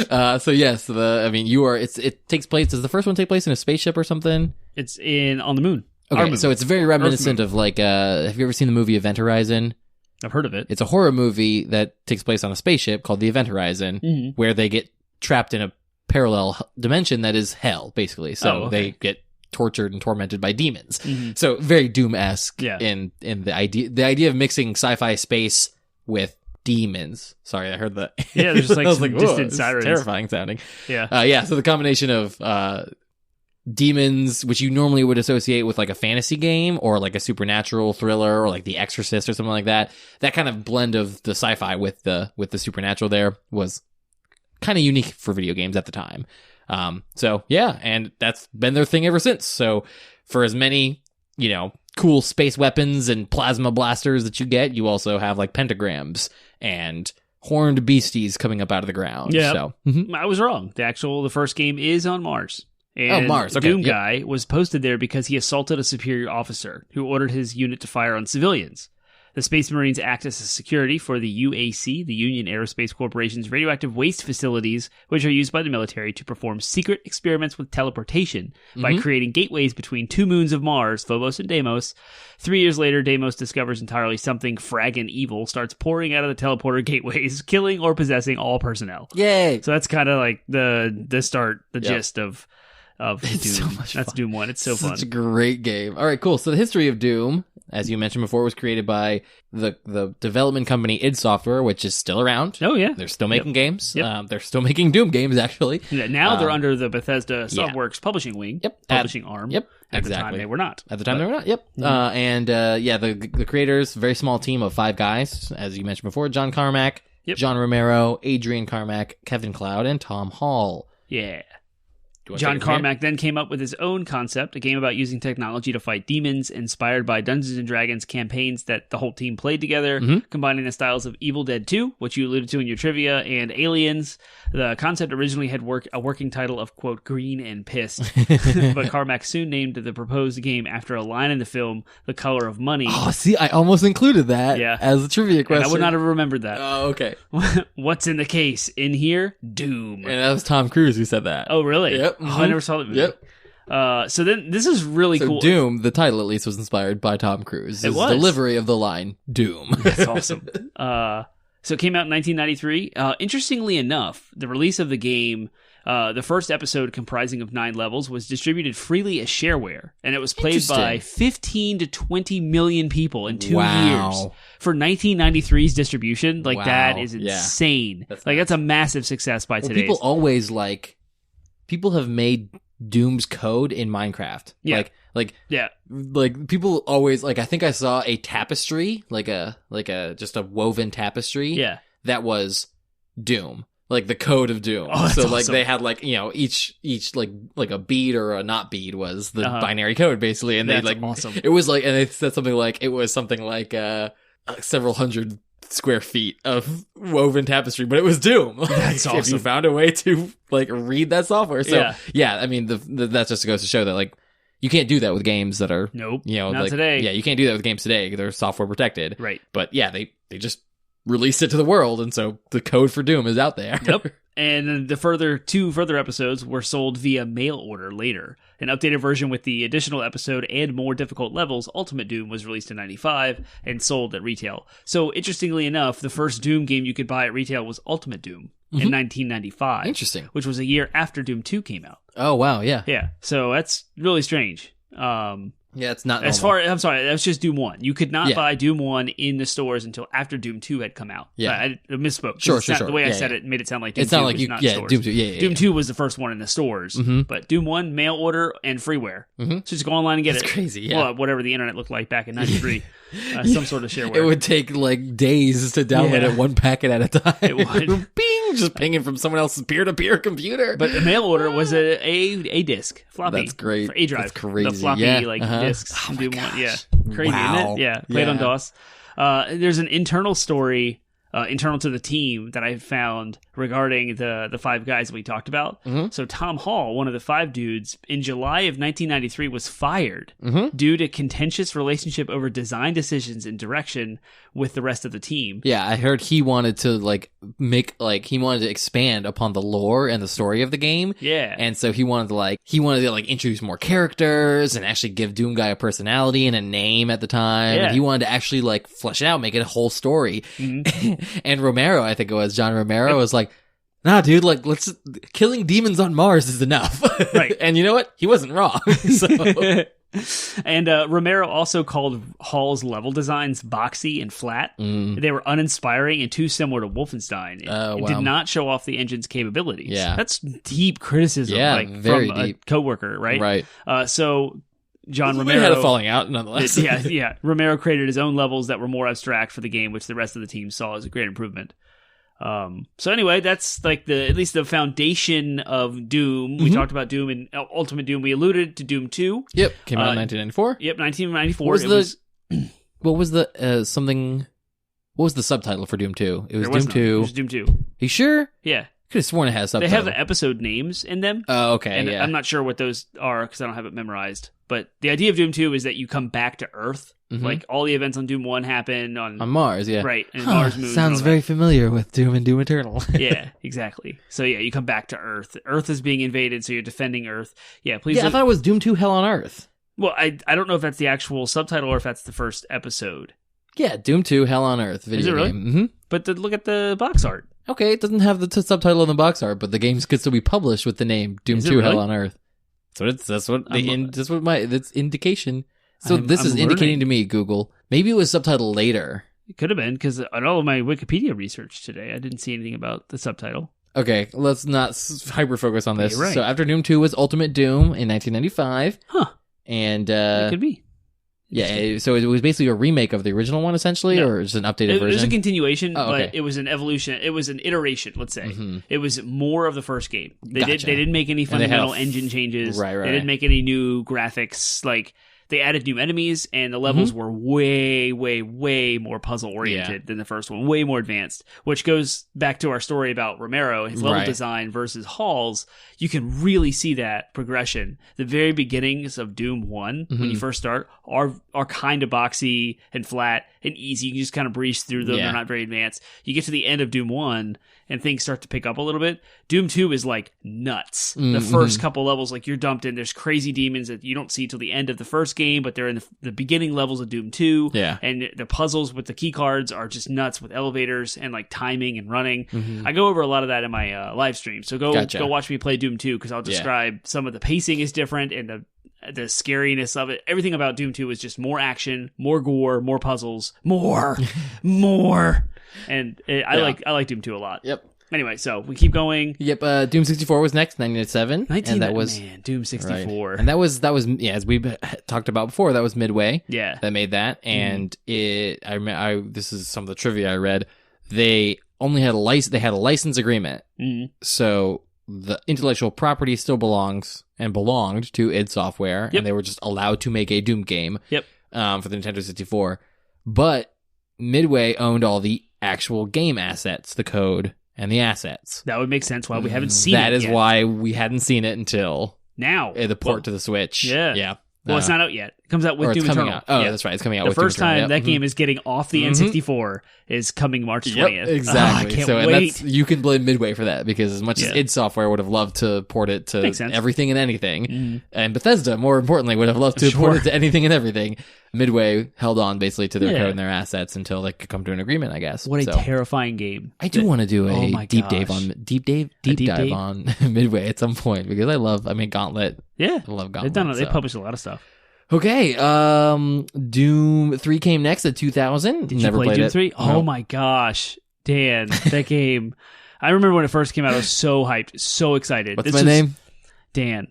Right. So yes, it takes place. Does the first one take place in a spaceship or something? It's on the moon. Okay, Our moon. so it's very reminiscent of like, have you ever seen the movie Event Horizon? I've heard of it. It's a horror movie that takes place on a spaceship called the Event Horizon, where they get trapped in a parallel dimension that is hell, basically. So they get tortured and tormented by demons. So very Doom-esque in the idea of mixing sci-fi space with demons. Sorry, I heard that. Yeah, there's just like I was some like, distant it's sirens. terrifying sounding. Yeah. So the combination of demons, which you normally would associate with like a fantasy game or like a supernatural thriller or like The Exorcist or something like that. That kind of blend of the sci-fi with the supernatural there was kind of unique for video games at the time. So yeah, and that's been their thing ever since. So for as many, cool space weapons and plasma blasters that you get, you also have like pentagrams and horned beasties coming up out of the ground. Yeah. So I was wrong. The first game is on Mars. And Mars. Okay. Doom Guy was posted there because he assaulted a superior officer who ordered his unit to fire on civilians. The Space Marines act as security for the UAC, the Union Aerospace Corporation's radioactive waste facilities, which are used by the military to perform secret experiments with teleportation by creating gateways between two moons of Mars, Phobos and Deimos. 3 years later, Deimos discovers entirely something fraggin' evil starts pouring out of the teleporter gateways, killing or possessing all personnel. Yay! So that's kind of like the gist of It's Doom. so much That's fun. Doom 1. It's so fun. Such a great game. All right, cool. So the history of Doom, as you mentioned before, was created by the development company id Software, which is still around. Oh, yeah. They're still making games. Yep. They're still making Doom games, actually. Yeah, now they're under the Bethesda Softworks publishing wing. Yep. Publishing arm. Yep. At the time, Exactly. they were not. At the time, they were not. Yep. The creators, very small team of 5 guys, as you mentioned before: John Carmack, Yep. John Romero, Adrian Carmack, Kevin Cloud, and Tom Hall. Yeah. Do you wanna John take it from here? Carmack then came up with his own concept, a game about using technology to fight demons, inspired by Dungeons & Dragons campaigns that the whole team played together, combining the styles of Evil Dead 2, which you alluded to in your trivia, and Aliens. The concept originally had a working title of, quote, Green and Pissed, but Carmack soon named the proposed game after a line in the film, The Color of Money. Oh, see, I almost included that as a trivia And question. I would not have remembered that. Oh, okay. What's in the case? In here? Doom. And that was Tom Cruise who said that. Oh, really? Yep. Oh, I never saw that movie. Yep. So then this is really So cool. Doom, the title at least, was inspired by Tom Cruise. It His was. delivery of the line, Doom. That's awesome. So it came out in 1993. Interestingly enough, the release of the game, the first episode comprising of 9 levels, was distributed freely as shareware, and it was played by Interesting. 15 to 20 million people in 2 Wow. years. For 1993's distribution, Wow. that is Yeah. insane. That's That's a massive success by Well, today's. people have made Doom's code in Minecraft. Yeah. Yeah. Like people always I think I saw a tapestry, like a just a woven tapestry. Yeah. That was Doom. Like the code of Doom. Oh, that's so awesome. they had each like a bead or a not bead was the Uh-huh. binary code basically, and That's they awesome. it was and they said something like it was something like several hundred square feet of woven tapestry, but it was Doom. That's If you awesome. found a way to read that software. So Yeah. I mean that just goes to show that you can't do that with games that are Nope. not Not today. Yeah, you can't do that with games today. They're software protected. Right. But yeah, they just released it to the world, and so the code for Doom is out there. Yep. And the two further episodes were sold via mail order later. An updated version with the additional episode and more difficult levels, Ultimate Doom, was released in 95 and sold at retail. So, interestingly enough, the first Doom game you could buy at retail was Ultimate Doom in 1995. Interesting. Which was a year after Doom 2 came out. Oh wow, yeah. Yeah. So, that's really strange. Yeah, it's not As normal. far, I'm sorry, that's just Doom 1. You could not Yeah. buy Doom 1 in the stores until after Doom 2 had come out. Yeah. I misspoke. Sure, It's sure, not- sure. The way I Yeah, said yeah. it made it sound like Doom It's not 2 like was you not in yeah, stores. Doom 2. Yeah. Doom 2 was the first one in the stores, but Doom 1, mail order and freeware. So just go online and get That's it. crazy, yeah. Well, whatever the internet looked like back in 93. Some sort of shareware. It would take days to download Yeah. it one packet at a time. It would. Bing, just pinging from someone else's peer-to-peer computer. But the mail order was a disc, floppy. That's great. For A drive. That's crazy. The floppy Yeah. discs. Oh in my Doom 1. gosh. Yeah. Crazy, Wow. isn't it? Yeah. Played on Yeah. DOS. There's an internal story internal to the team that I found regarding the 5 guys that we talked about. So Tom Hall, one of the 5 dudes, in July of 1993 was fired due to contentious relationship over design decisions and direction with the rest of the team. Yeah, I heard he wanted to he wanted to expand upon the lore and the story of the game. Yeah. And so he wanted to introduce more characters and actually give Doom Guy a personality and a name at the time. Yeah. And he wanted to actually flesh it out, make it a whole story. And Romero, I think it was John Romero, was like, nah, dude, killing demons on Mars is enough. Right. And you know what? He wasn't wrong. So And Romero also called Hall's level designs boxy and flat. They were uninspiring and too similar to Wolfenstein. It did not show off the engine's capabilities. Yeah. That's deep criticism very from deep. a coworker, right? Right. So John We Romero had a falling out, nonetheless. yeah. Romero created his own levels that were more abstract for the game, which the rest of the team saw as a great improvement. So anyway, that's like at least the foundation of Doom. We talked about Doom and Ultimate Doom. We alluded to Doom 2. Yep. Came out in 1994. Yep, 1994. What was the subtitle for Doom 2? It was Doom 2. It was Doom 2. You sure? Yeah. Could have sworn it has subtitles. They have the episode names in them. Oh, okay. And yeah. I'm not sure what those are because I don't have it memorized. But the idea of Doom 2 is that you come back to Earth. Like all the events on Doom 1 happen on Mars, yeah. Right, and Mars moon. Sounds very familiar with Doom and Doom Eternal. Yeah, exactly. So yeah, you come back to Earth. Earth is being invaded, so you're defending Earth. Yeah, please. Yeah, I thought it was Doom 2 Hell on Earth. Well, I don't know if that's the actual subtitle or if that's the first episode. Yeah, Doom 2 Hell on Earth video Is it really? game. Mm-hmm. But look at the box art. Okay, it doesn't have the subtitle in the box art, but the games could still be published with the name Doom 2 Hell on Earth. That's indication. So this is indicating to me, Google. Maybe it was subtitled later. It could have been, because on all of my Wikipedia research today, I didn't see anything about the subtitle. Okay, let's not hyper-focus on this. You're right. So after Doom 2 was Ultimate Doom in 1995. Huh. And it could be. Yeah, so it was basically a remake of the original one, essentially, or just an updated version? It was a continuation, okay. but it was an evolution. It was an iteration, let's say. Mm-hmm. It was more of the first game. They Gotcha. didn't make any fundamental engine changes. Right. They didn't make any new graphics. Like, they added new enemies, and the levels were way, way, way more puzzle-oriented than the first one. Way more advanced, which goes back to our story about Romero, his level design versus Hall's. You can really see that progression. The very beginnings of Doom 1, when you first start, are kind of boxy and flat and easy. You can just kind of breeze through them. They're not very advanced. You get to the end of Doom 1, and things start to pick up a little bit. Doom 2 is like nuts. The first couple levels, like you're dumped in. There's crazy demons that you don't see till the end of the first game, but they're in the beginning levels of Doom 2. Yeah. And the puzzles with the key cards are just nuts with elevators and like timing and running. I go over a lot of that in my live stream. So go watch me play Doom 2 because I'll describe some of the pacing is different and the scariness of it. Everything about Doom 2 is just more action, more gore, more puzzles, more. And I like Doom 2 a lot. Yep. Anyway, so we keep going. Yep. Doom 64 was next, 1997, and that was Doom 64, right. And that was as we talked about before. That was Midway. Yeah, that made that, and this is some of the trivia I read. They only had They had a license agreement, so the intellectual property still belonged to id Software, and they were just allowed to make a Doom game. Yep. For the Nintendo 64, but Midway owned all the actual game assets, the code. And the assets. That would make sense why we haven't seen it That is yet. why we hadn't seen it until now. The port to the Switch. Yeah. Well, it's not out yet. It comes out with Doom Eternal. Out. Oh, that's right. It's coming out the with Doom first Eternal. time that game is getting off the N64 is coming March 20th. Exactly. I can't so wait. And you can blame Midway for that because as much as id Software would have loved to port it to everything and anything, and Bethesda, more importantly, would have loved to port it to anything and everything, Midway held on basically to their code and their assets until they could come to an agreement, I guess. What a terrifying game. I do want to do a deep dive on Midway at some point because I love Gauntlet. Yeah. I love Gauntlet. They published a lot of stuff. Okay, Doom 3 came next at 2000. Did you play Doom 3? Oh my gosh, Dan, that game. I remember when it first came out, I was so hyped, so excited. What's my name? Dan.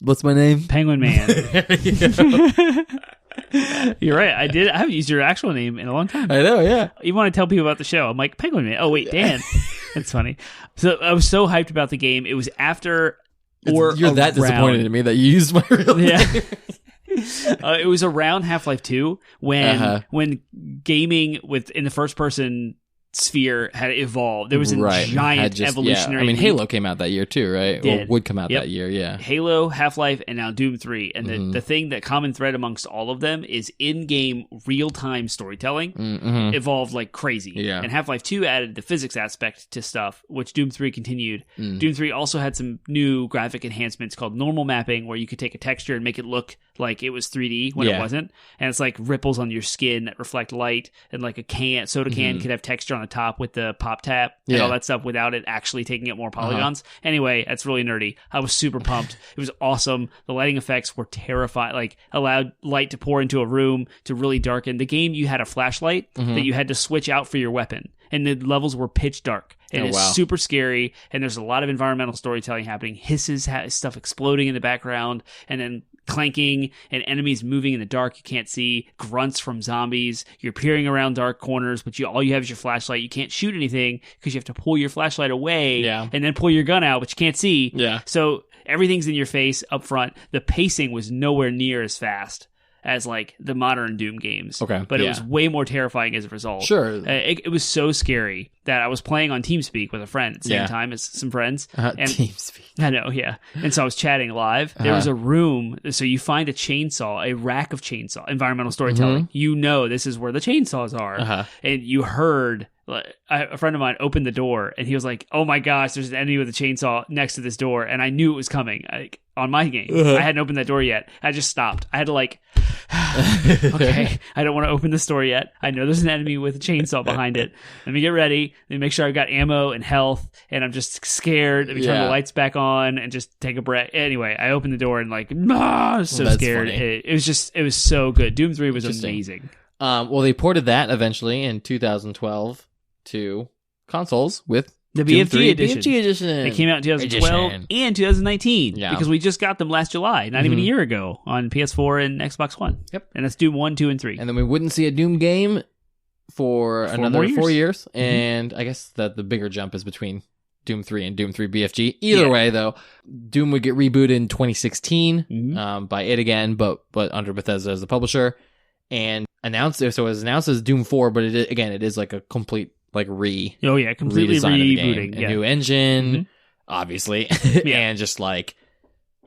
What's my name? Penguin Man. You're right. I haven't used your actual name in a long time. I know, yeah. You want to tell people about the show. I'm like, Penguin Man. Oh, wait, Dan. That's funny. So I was so hyped about the game. It was after You're that disappointed in me that you used my real name. It was around Half-Life 2 when gaming in the first person sphere had evolved. There was a giant evolutionary. I mean, Halo came out that year too, right? Or would come out that year, yeah. Halo, Half-Life, and now Doom 3. And the thing that common thread amongst all of them is in-game real-time storytelling evolved like crazy. Yeah. And Half-Life 2 added the physics aspect to stuff, which Doom 3 continued. Doom 3 also had some new graphic enhancements called normal mapping, where you could take a texture and make it look like it was 3D when it wasn't. And it's like ripples on your skin that reflect light, and like a soda can could have texture on the top with the pop tap and all that stuff without it actually taking up more polygons. Anyway, that's really nerdy. I was super pumped. It was awesome. The lighting effects were terrifying, like allowed light to pour into a room to really darken. The game, you had a flashlight that you had to switch out for your weapon, and the levels were pitch dark. And it's super scary, and there's a lot of environmental storytelling happening. Hisses, stuff exploding in the background, and then clanking, and enemies moving in the dark you can't see, grunts from zombies. You're peering around dark corners, but all you have is your flashlight. You can't shoot anything because you have to pull your flashlight away and then pull your gun out, but you can't see. So everything's in your face up front. The pacing was nowhere near as fast as like the modern Doom games. But it was way more terrifying as a result. It was so scary that I was playing on TeamSpeak with a friend at the same time as some friends. And TeamSpeak. I know, and so I was chatting live. There was a room, so you find a chainsaw, a rack of chainsaw, environmental storytelling. You know this is where the chainsaws are. And you heard a friend of mine opened the door, and he was like, "Oh my gosh, there's an enemy with a chainsaw next to this door," and I knew it was coming. On my game, I hadn't opened that door yet. I just stopped. I had to okay, I don't want to open this door yet. I know there's an enemy with a chainsaw behind it. Let me get ready. Let me make sure I've got ammo and health, and I'm just scared. Let me turn the lights back on and just take a breath. Anyway, I opened the door and I was so scared. It was so good. Doom 3 was amazing. Well, they ported that eventually in 2012 to consoles with the BFG edition. BFG edition. It came out in 2012 and 2019 because we just got them last July, not even a year ago, on PS4 and Xbox One. And that's Doom 1, 2, and 3. And then we wouldn't see a Doom game for another 4 years. And I guess that the bigger jump is between Doom 3 and Doom 3 BFG. Either way, though, Doom would get rebooted in 2016 by id again, but under Bethesda as the publisher, and announced. So it was announced as Doom 4, but it is like a complete completely rebooting. A new engine, obviously, and just like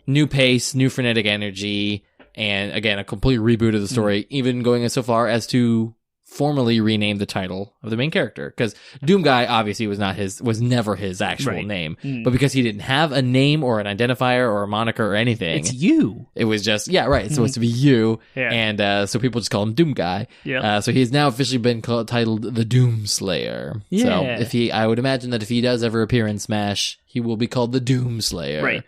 new pace, new frenetic energy, and again a complete reboot of the story. Even going so far as to formally rename the title of the main character, because Doom Guy obviously was never his actual name, but because he didn't have a name or an identifier or a moniker or anything, it's you. It was just it's supposed to be you, and so people just call him Doom Guy. So he's now officially been titled the Doom Slayer. So I would imagine that if he does ever appear in Smash, he will be called the Doom Slayer.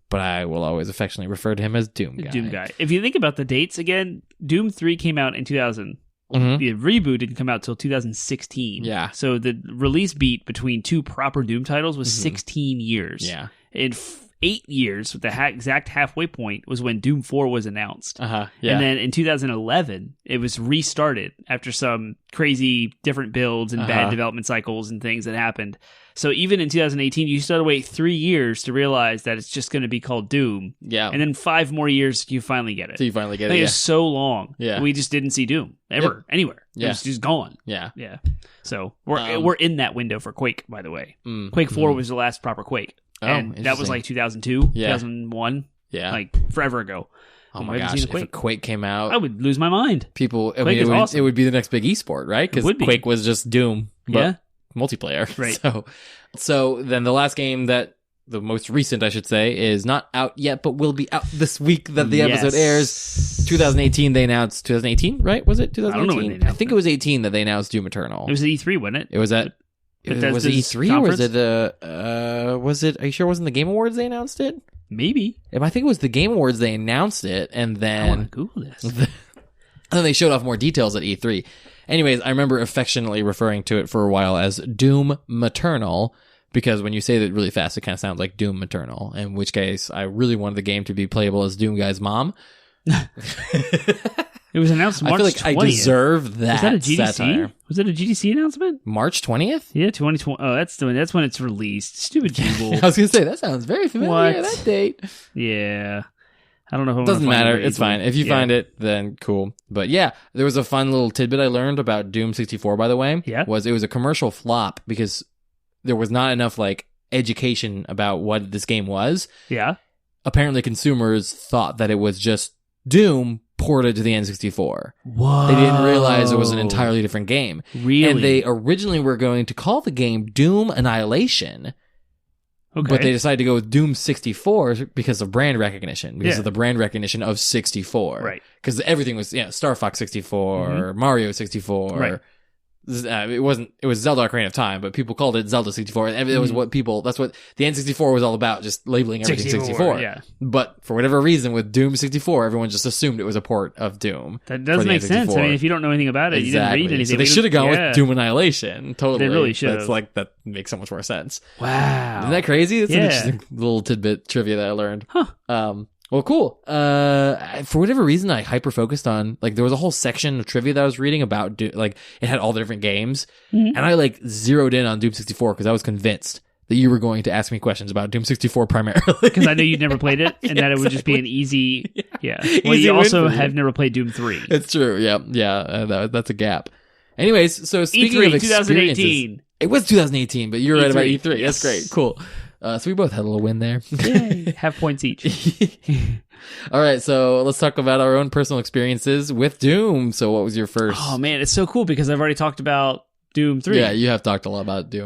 But I will always affectionately refer to him as Doom Guy. Doom Guy. If you think about the dates again, Doom 3 came out in 2000. The reboot didn't come out till 2016. So the release beat between two proper Doom titles was 16 years. In 8 years, the exact halfway point was when Doom 4 was announced. And then in 2011, it was restarted after some crazy different builds and bad development cycles and things that happened. So even in 2018, you still had to wait 3 years to realize that it's just going to be called Doom. And then 5 more years, you finally get it. So you finally get it. It was so long. We just didn't see Doom ever, anywhere. It was just gone. So we're in that window for Quake, by the way. Quake 4 was the last proper Quake. And that was like 2002, 2001. Like forever ago. Oh my gosh, if a Quake came out, I would lose my mind. It would be the next big esport, right? Because Quake was just Doom, but multiplayer. So then the last game the most recent, I should say, is not out yet, but will be out this week that the episode airs. 2018, they announced. 2018, right? Was it 2018? I don't know when they announced I think it was 18 that they announced Doom Eternal. It was at E3, wasn't it? It was at... Was it E3 conference? Or was it... Are you sure it wasn't the Game Awards they announced it? Maybe. I think it was the Game Awards they announced it, and then... I want to Google this. And then they showed off more details at E3. Anyways, I remember affectionately referring to it for a while as Doom Maternal, because when you say that really fast, it kind of sounds like Doom Maternal, in which case I really wanted the game to be playable as Doom Guy's mom. It was announced March 20th. I feel like I deserve that. Was that a GDC? Satire. Was that a GDC announcement? March 20th? Yeah, 2020. Oh, that's when it's released. Stupid Google. I was going to say, that sounds very familiar, that date. Yeah. I don't know if I'm Doesn't matter. It's fine. If you find it, then cool. But yeah, there was a fun little tidbit I learned about Doom 64, by the way. It was a commercial flop because there was not enough education about what this game was. Apparently consumers thought that it was just Doom ported to the N64. Whoa. They didn't realize it was an entirely different game. Really? And they originally were going to call the game Doom Annihilation. Okay. But they decided to go with Doom 64 because of brand recognition, because of the brand recognition of 64. Right. Because everything was, Star Fox 64, Mario 64. Right. It was Zelda Ocarina of Time, but people called it Zelda 64. And it was that's what the N64 was all about, just labeling everything 64. Yeah. But for whatever reason, with Doom 64, everyone just assumed it was a port of Doom. That does make sense. I mean, if you don't know anything about it, you didn't read anything. So they should have gone with Doom Annihilation. Totally. They really should have. That makes so much more sense. Wow. Isn't that crazy? It's an interesting little tidbit trivia that I learned. Huh. Well, cool. For whatever reason, I hyper focused on, like, there was a whole section of trivia that I was reading about, like, it had all the different games, and I, like, zeroed in on Doom 64 because I was convinced that you were going to ask me questions about Doom 64 primarily. Because I know you'd never played it, and that it would just be an easy, Well, easy you also win. have never played Doom 3. It's true, that's a gap. Anyways, so speaking E3, of experiences, 2018. it was 2018 but you're right about E3. Yes. That's great, cool. So we both had a little win there. Yay. Half points each. All right, so let's talk about our own personal experiences with Doom. So what was your first? Oh, man, it's so cool because I've already talked about Doom 3. Yeah, you have talked a lot about Doom.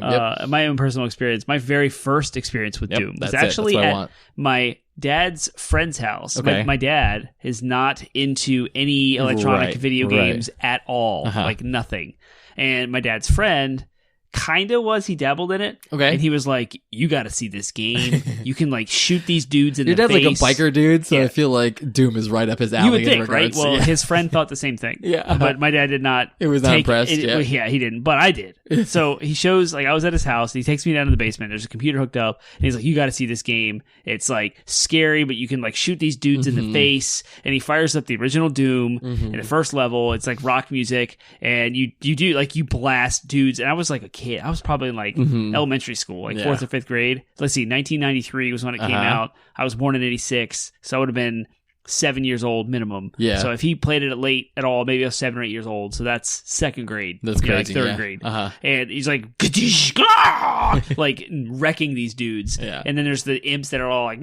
My own personal experience. My very first experience with Doom was that's actually what I at want. my dad's friend's house. Okay. My dad is not into any electronic video games at all. Like nothing. And my dad's friend kind of was. He dabbled in it. Okay. And he was like, you got to see this game. You can like shoot these dudes in Your the dad's face. like a biker dude, so I feel like Doom is right up his alley. You would think, in right? regards. Well, his friend thought the same thing. Yeah. But my dad did not. It was not impressed. Well, he didn't, but I did. So he shows, like, I was at his house, and he takes me down to the basement. There's a computer hooked up, and he's like, you got to see this game. It's, like, scary, but you can, like, shoot these dudes in the face. And he fires up the original Doom in the first level. It's, like, rock music, and you do, like, you blast dudes. And I was, like, a kid. I was probably in, like, elementary school, like 4th or 5th grade. Let's see, 1993 was when it came out. I was born in 86, so I would have been 7 years old minimum. Yeah. So if he played it late at all, maybe I was 7 or 8 years old. So that's second grade. That's crazy. Like third grade. And he's like, like wrecking these dudes. Yeah. And then there's the imps that are all like,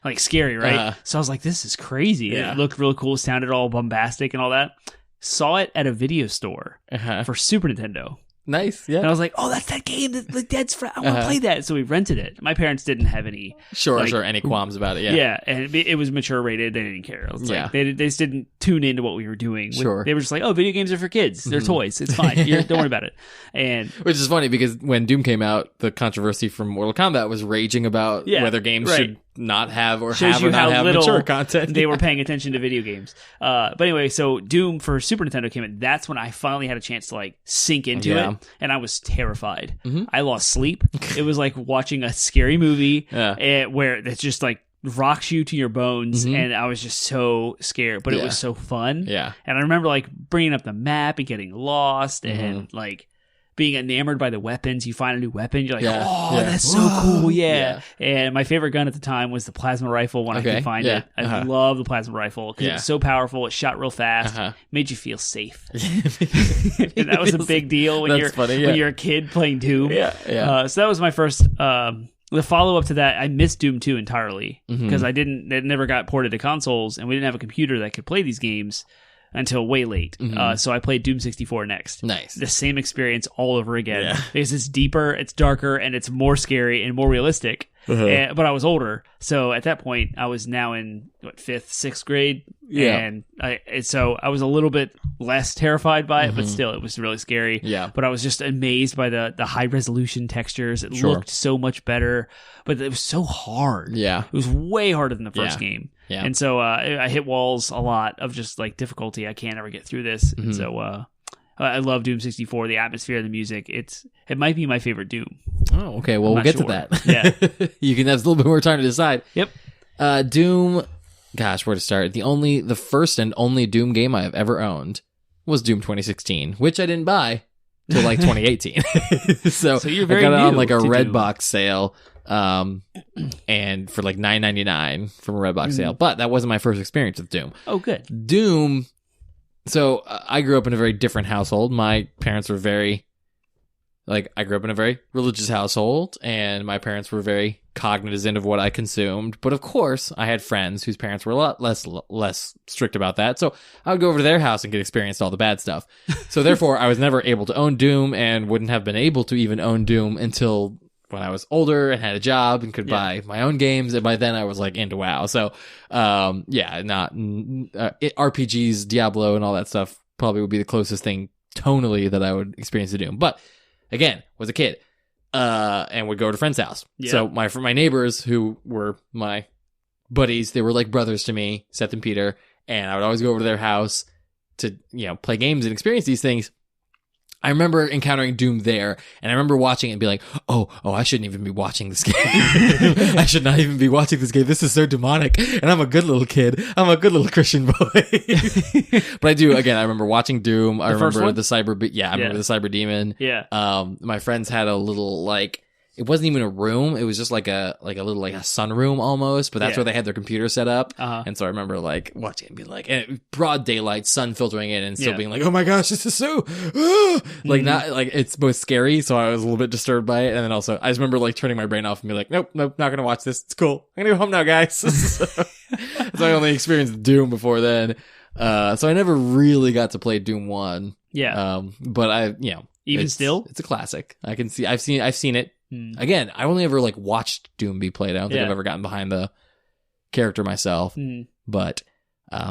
like scary, right? So I was like, this is crazy. Yeah. It looked real cool. Sounded all bombastic and all that. Saw it at a video store for Super Nintendo. Nice, yeah. And I was like, oh, that's that game, the Dead's Friend. I want to play that. So we rented it. My parents didn't have any... Sure, any qualms about it, yeah. Yeah, and it was mature rated. They didn't care. It was like, they just didn't tune into what we were doing. Sure. They were just like, oh, video games are for kids. They're toys. It's fine. Don't worry about it. And which is funny because when Doom came out, the controversy from Mortal Kombat was raging about whether games should not have or shows have you or not how have little mature content. They were paying attention to video games. But anyway, so Doom for Super Nintendo came in. That's when I finally had a chance to like sink into it, and I was terrified. I lost sleep. It was like watching a scary movie where it's just like rocks you to your bones, and I was just so scared, but it was so fun. Yeah. And I remember like bringing up the map and getting lost and like being enamored by the weapons. You find a new weapon, you're like, that's so cool. And my favorite gun at the time was the plasma rifle when I could find it. I love the plasma rifle because it was so powerful. It shot real fast, made you feel safe. And that was a big deal when you're a kid playing Doom. So that was my first the follow-up to that. I missed Doom 2 entirely because it never got ported to consoles, and we didn't have a computer that could play these games until way late. So I played Doom 64 next. Nice. The same experience all over again. Because it's deeper, it's darker, and it's more scary and more realistic. But I was older. So at that point, I was now in, 5th, 6th grade? And so I was a little bit less terrified by it, but still, it was really scary. But I was just amazed by the high-resolution textures. It looked so much better, but it was so hard. It was way harder than the first game. And so I hit walls a lot of just like difficulty. I can't ever get through this. And so I love Doom 64, the atmosphere, the music. It might be my favorite Doom. Oh, okay. Well, we'll get to that. Yeah. You can have a little bit more time to decide. Yep. Doom, gosh, where to start? The first and only Doom game I have ever owned was Doom 2016, which I didn't buy till like 2018. So you're very I got it on like a new to Redbox sale. And for like $9.99 from a Redbox sale. But that wasn't my first experience with Doom. Oh, good. Doom. So I grew up in a very different household. My parents were I grew up in a very religious household, and my parents were very cognizant of what I consumed. But of course, I had friends whose parents were a lot less strict about that. So I would go over to their house and get experienced all the bad stuff. So therefore, I was never able to own Doom and wouldn't have been able to even own Doom until when I was older and had a job and could buy my own games. And by then I was like into WoW. So, RPGs, Diablo and all that stuff probably would be the closest thing tonally that I would experience to Doom. But again, was a kid, and would go to a friend's house. Yeah. So my neighbors who were my buddies, they were like brothers to me, Seth and Peter. And I would always go over to their house to, play games and experience these things. I remember encountering Doom there, and I remember watching it and be like, oh, I shouldn't even be watching this game. I should not even be watching this game. This is so demonic, and I'm a good little kid. I'm a good little Christian boy. But I remember watching Doom. I remember the Cyber, I remember the Cyber Demon. Yeah. My friends had a little, it wasn't even a room. It was just like a little a sunroom almost, but that's where they had their computer set up. And so I remember watching it and being and broad daylight, sun filtering in, and still being like, oh my gosh, this is so not it's both scary. So I was a little bit disturbed by it, and then also I just remember turning my brain off and be like, nope, not gonna watch this. It's cool. I'm gonna go home now, guys. So I only experienced Doom before then. So I never really got to play Doom 1. Yeah. But still, it's a classic. I've seen it. Again, I only ever watched Doom be played. I don't think I've ever gotten behind the character myself. But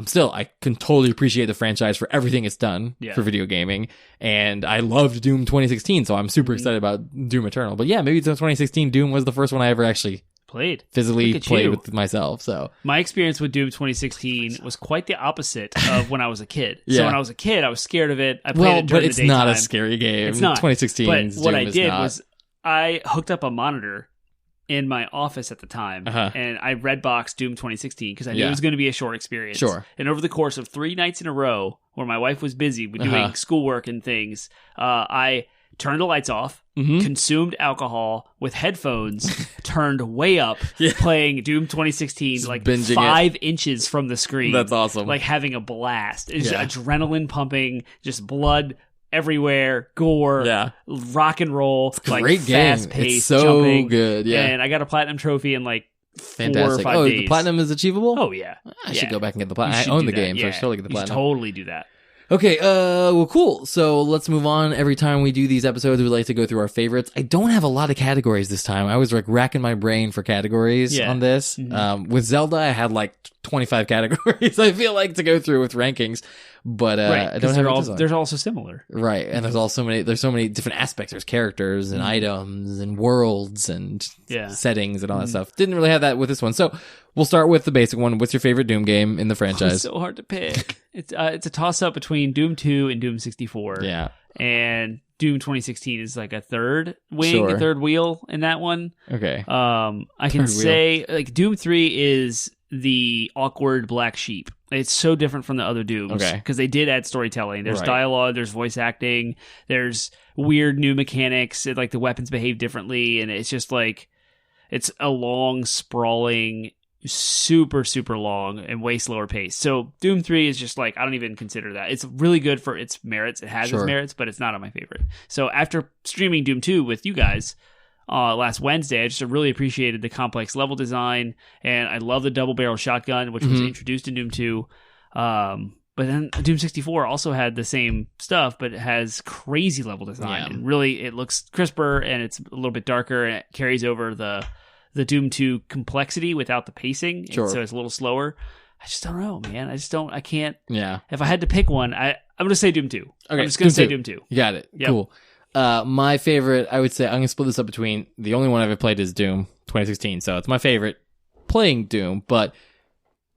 still, I can totally appreciate the franchise for everything it's done for video gaming. And I loved Doom 2016, so I'm super excited about Doom Eternal. But yeah, maybe 2016 Doom was the first one I ever actually physically played with myself. So my experience with Doom 2016 was quite the opposite of when I was a kid. So when I was a kid, I was scared of it. I played it during the daytime. But it's not a scary game. It's not. 2016. But what I did not. was I hooked up a monitor in my office at the time, and I redboxed Doom 2016 because I knew it was going to be a short experience. Sure. And over the course of 3 nights in a row, where my wife was busy with doing schoolwork and things, I turned the lights off, consumed alcohol with headphones turned way up, playing Doom 2016, binging 5 inches from the screen. That's awesome. Having a blast. It's adrenaline pumping, just blood everywhere, gore, rock and roll, it's a great fast game. Pace, it's so jumping, good. Yeah, and I got a platinum trophy in 4 Fantastic. or 5 days. The platinum is achievable? Oh yeah, I should go back and get the platinum. I own the game, so I should totally get the platinum. You should totally do that. Okay, well, cool. So let's move on. Every time we do these episodes, we like to go through our favorites. I don't have a lot of categories this time. I was racking my brain for categories on this. With Zelda, I had 25 categories, I feel to go through with rankings. But I don't have they're all so similar. Right. And there's so many different aspects. There's characters and items and worlds and settings and all that stuff. Didn't really have that with this one. So we'll start with the basic one. What's your favorite Doom game in the franchise? It's so hard to pick. It's a toss up between Doom 2 and Doom 64. Yeah. And Doom 2016 is a third wing, a third wheel in that one. Okay. I can say Doom 3 is the awkward black sheep. It's so different from the other Dooms because they did add storytelling. There's dialogue, there's voice acting, there's weird new mechanics. The weapons behave differently, and it's just it's a long, sprawling, super, super long and way slower pace. So Doom 3 is just I don't even consider that. It's really good for its merits. It has its merits, but it's not on my favorite. So after streaming Doom 2 with you guys last Wednesday, I just really appreciated the complex level design, and I love the double barrel shotgun, which was introduced in Doom 2. But then Doom 64 also had the same stuff, but it has crazy level design. And really, it looks crisper, and it's a little bit darker, and it carries over the Doom 2 complexity without the pacing. So it's a little slower. I just don't know, man. I can't. Yeah. If I had to pick one, I'm going to say Doom 2. Okay. I'm just going to say Doom 2. You got it. Yep. Cool. My favorite, I would say, I'm going to split this up between, the only one I've ever played is Doom 2016. So it's my favorite playing Doom, but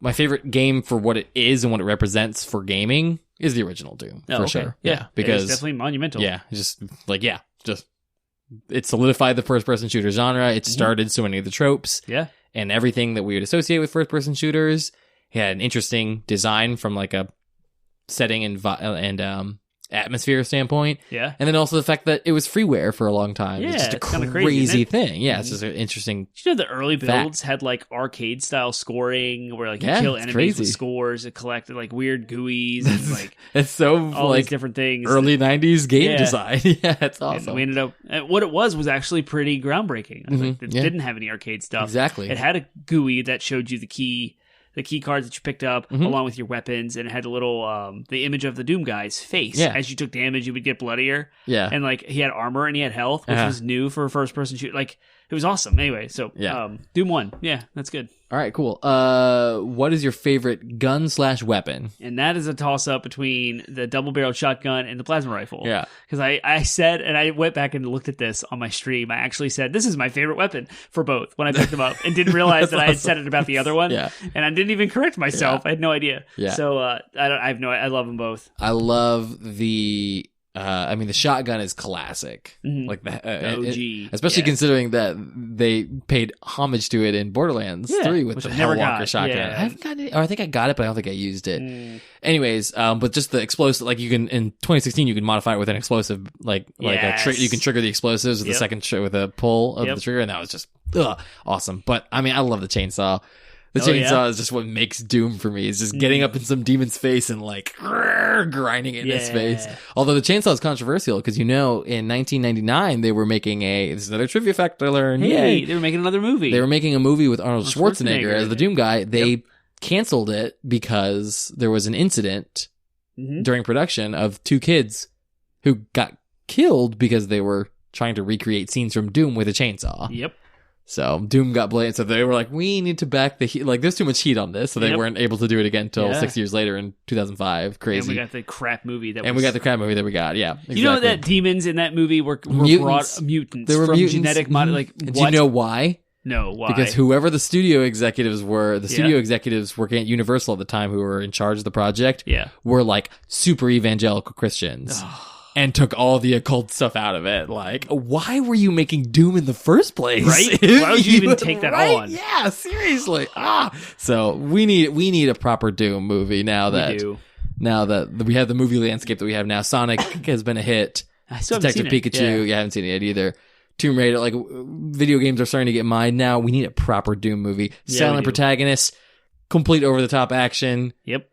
my favorite game for what it is and what it represents for gaming is the original Doom, for sure. Yeah. Because it's definitely monumental. Yeah. Just it solidified the first person shooter genre. It started so many of the tropes. Yeah. And everything that we would associate with first person shooters. It had an interesting design from a setting and atmosphere standpoint. Yeah. And then also the fact that it was freeware for a long time. Yeah, it's just a crazy thing. Yeah, it's just an interesting the early builds had arcade style scoring where you kill enemies with scores. It collected weird GUIs and it's so all these different things. Early 90s game design. Yeah, it's awesome. And we ended up what it was actually pretty groundbreaking. It didn't have any arcade stuff. Exactly. It had a GUI that showed you the the key cards that you picked up along with your weapons, and it had a little the image of the Doom guy's face. Yeah. As you took damage, you would get bloodier. Yeah. And like he had armor and he had health, which was new for a first person shoot. Like it was awesome. Anyway, so Doom 1. Yeah, that's good. All right, cool. What is your favorite gun/weapon? And that is a toss-up between the double-barreled shotgun and the plasma rifle. Yeah. Because I said, and I went back and looked at this on my stream, I actually said, this is my favorite weapon for both when I picked them up, and didn't realize that I had said it about the other one. Yeah. And I didn't even correct myself. I had no idea. Yeah. So I love them both. I love the... the shotgun is classic. Like the OG. Especially considering that they paid homage to it in Borderlands 3 with the Hellwalker shotgun. Yeah. I haven't gotten it, or I think I got it, but I don't think I used it. Anyways, but just the explosive, like you can, in 2016, you can modify it with an explosive, like you can trigger the explosives with the second with a pull of the trigger, and that was just awesome. But I love the chainsaw. The chainsaw is just what makes Doom for me. It's just getting up in some demon's face and like grinding it in his face. Although the chainsaw is controversial because in 1999 they were making this is another trivia fact I learned. Hey, they were making another movie. They were making a movie with Arnold Schwarzenegger as the Doom guy. They canceled it because there was an incident during production of 2 kids who got killed because they were trying to recreate scenes from Doom with a chainsaw. Yep. So Doom got blamed. So they were like, we need to back the heat. Like, there's too much heat on this. So they weren't able to do it again until 6 years later in 2005. Crazy. And we got the crap movie that we got the crap movie that we got. Yeah. Exactly. You know that demons in that movie were mutants. They were from mutants. genetic mod. Like, what? Do you know why? No, why? Because whoever the studio executives were, studio executives working at Universal at the time who were in charge of the project, were like super evangelical Christians. And took all the occult stuff out of it. Like, why were you making Doom in the first place? Right? Why would you even take that on? Yeah, seriously. So we need a proper Doom movie now that we have the movie landscape that we have now. Sonic has been a hit. I still Detective haven't seen Pikachu, I haven't seen it yet either. Tomb Raider, like video games are starting to get mined now. We need a proper Doom movie. Silent protagonist, complete over the top action. Yep.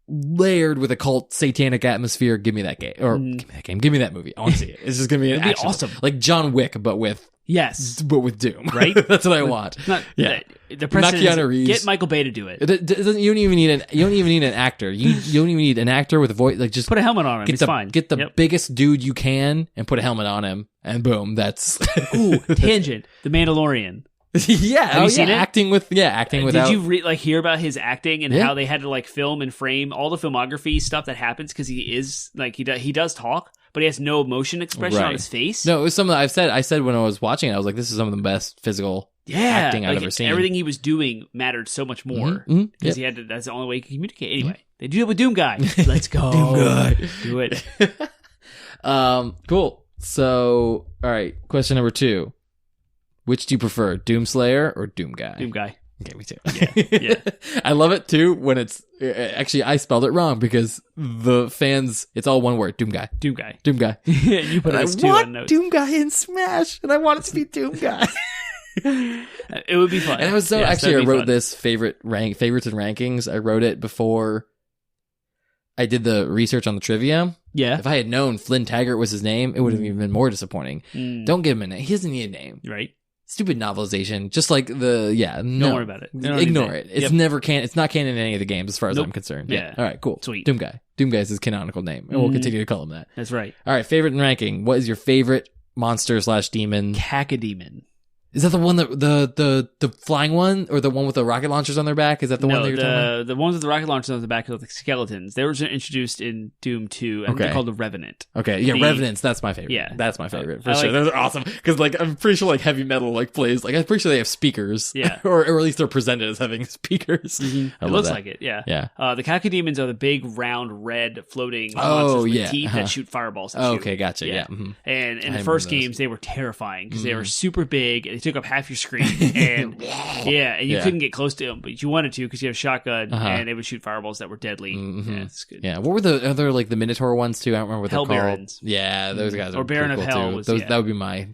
Layered with occult satanic atmosphere. Give me that game. Or give me that game. Give me that movie. I want to see it. It's just going to be awesome. Like John Wick, but with Doom. Right? That's what I want. The precedent is get Michael Bay to do it. You don't even need an actor. You don't even need an actor with a voice. Like just put a helmet on him. It's fine. Get the biggest dude you can and put a helmet on him, and boom, that's ooh, tangent. The Mandalorian. Have you seen it? Acting without. Did you hear about his acting and how they had to like film and frame all the filmography stuff that happens because he is like he does talk, but he has no emotion expression on his face. No, it was something I said when I was watching it. I was like, this is some of the best physical acting I've ever seen. Everything he was doing mattered so much more because he had to. That's the only way he could communicate. Anyway, they do it with Doom Guy. Let's go. Doom Guy. Do it. Cool. So, all right. Question number 2. Which do you prefer, Doomslayer or Doom Guy? Doom Guy. Okay, me too. Yeah. I love it too when it's actually I spelled it wrong because the fans, it's all one word, Doom Guy. Doom Guy. Doom Guy. You put those two on notes. Doom Guy in Smash, and I want it to be Doom Guy. It would be fun. And I was I wrote this favorites and rankings. I wrote it before I did the research on the trivia. Yeah. If I had known Flynn Taggart was his name, it would have even been more disappointing. Don't give him a name. He doesn't need a name. Right. Stupid novelization. Just like Don't worry about it. Ignore it. It's never It's not canon in any of the games as far as I'm concerned. Yeah. All right, cool. Sweet. Doom Guy. Doom Guy is his canonical name. And we'll continue to call him that. That's right. All right, favorite and ranking. What is your favorite monster/demon? Cacodemon. Is that the one that the flying one or the one with the rocket launchers on their back? Is that the one that you're talking about? The ones with the rocket launchers on the back are the skeletons. They were introduced in Doom 2 and they're called the Revenant. Okay, yeah, Revenants, that's my favorite. Yeah. That's my favorite for sure. Those are awesome because I'm pretty sure heavy metal plays I'm pretty sure they have speakers. Yeah. or at least they're presented as having speakers. Mm-hmm. It looks like it. Yeah. Yeah. The Cacodemons are the big round red floating monsters with teeth that shoot fireballs at you. Okay, gotcha. Yeah. Mm-hmm. And in the first games they were terrifying because they were super big and they took up half your screen. And you couldn't get close to them, but you wanted to because you have a shotgun and they would shoot fireballs that were deadly. Yeah, it's good. Yeah, what were the other the Minotaur ones too? I don't remember what they're called. Barons. Yeah, those guys are or Baron of cool Hell. Too. That would be my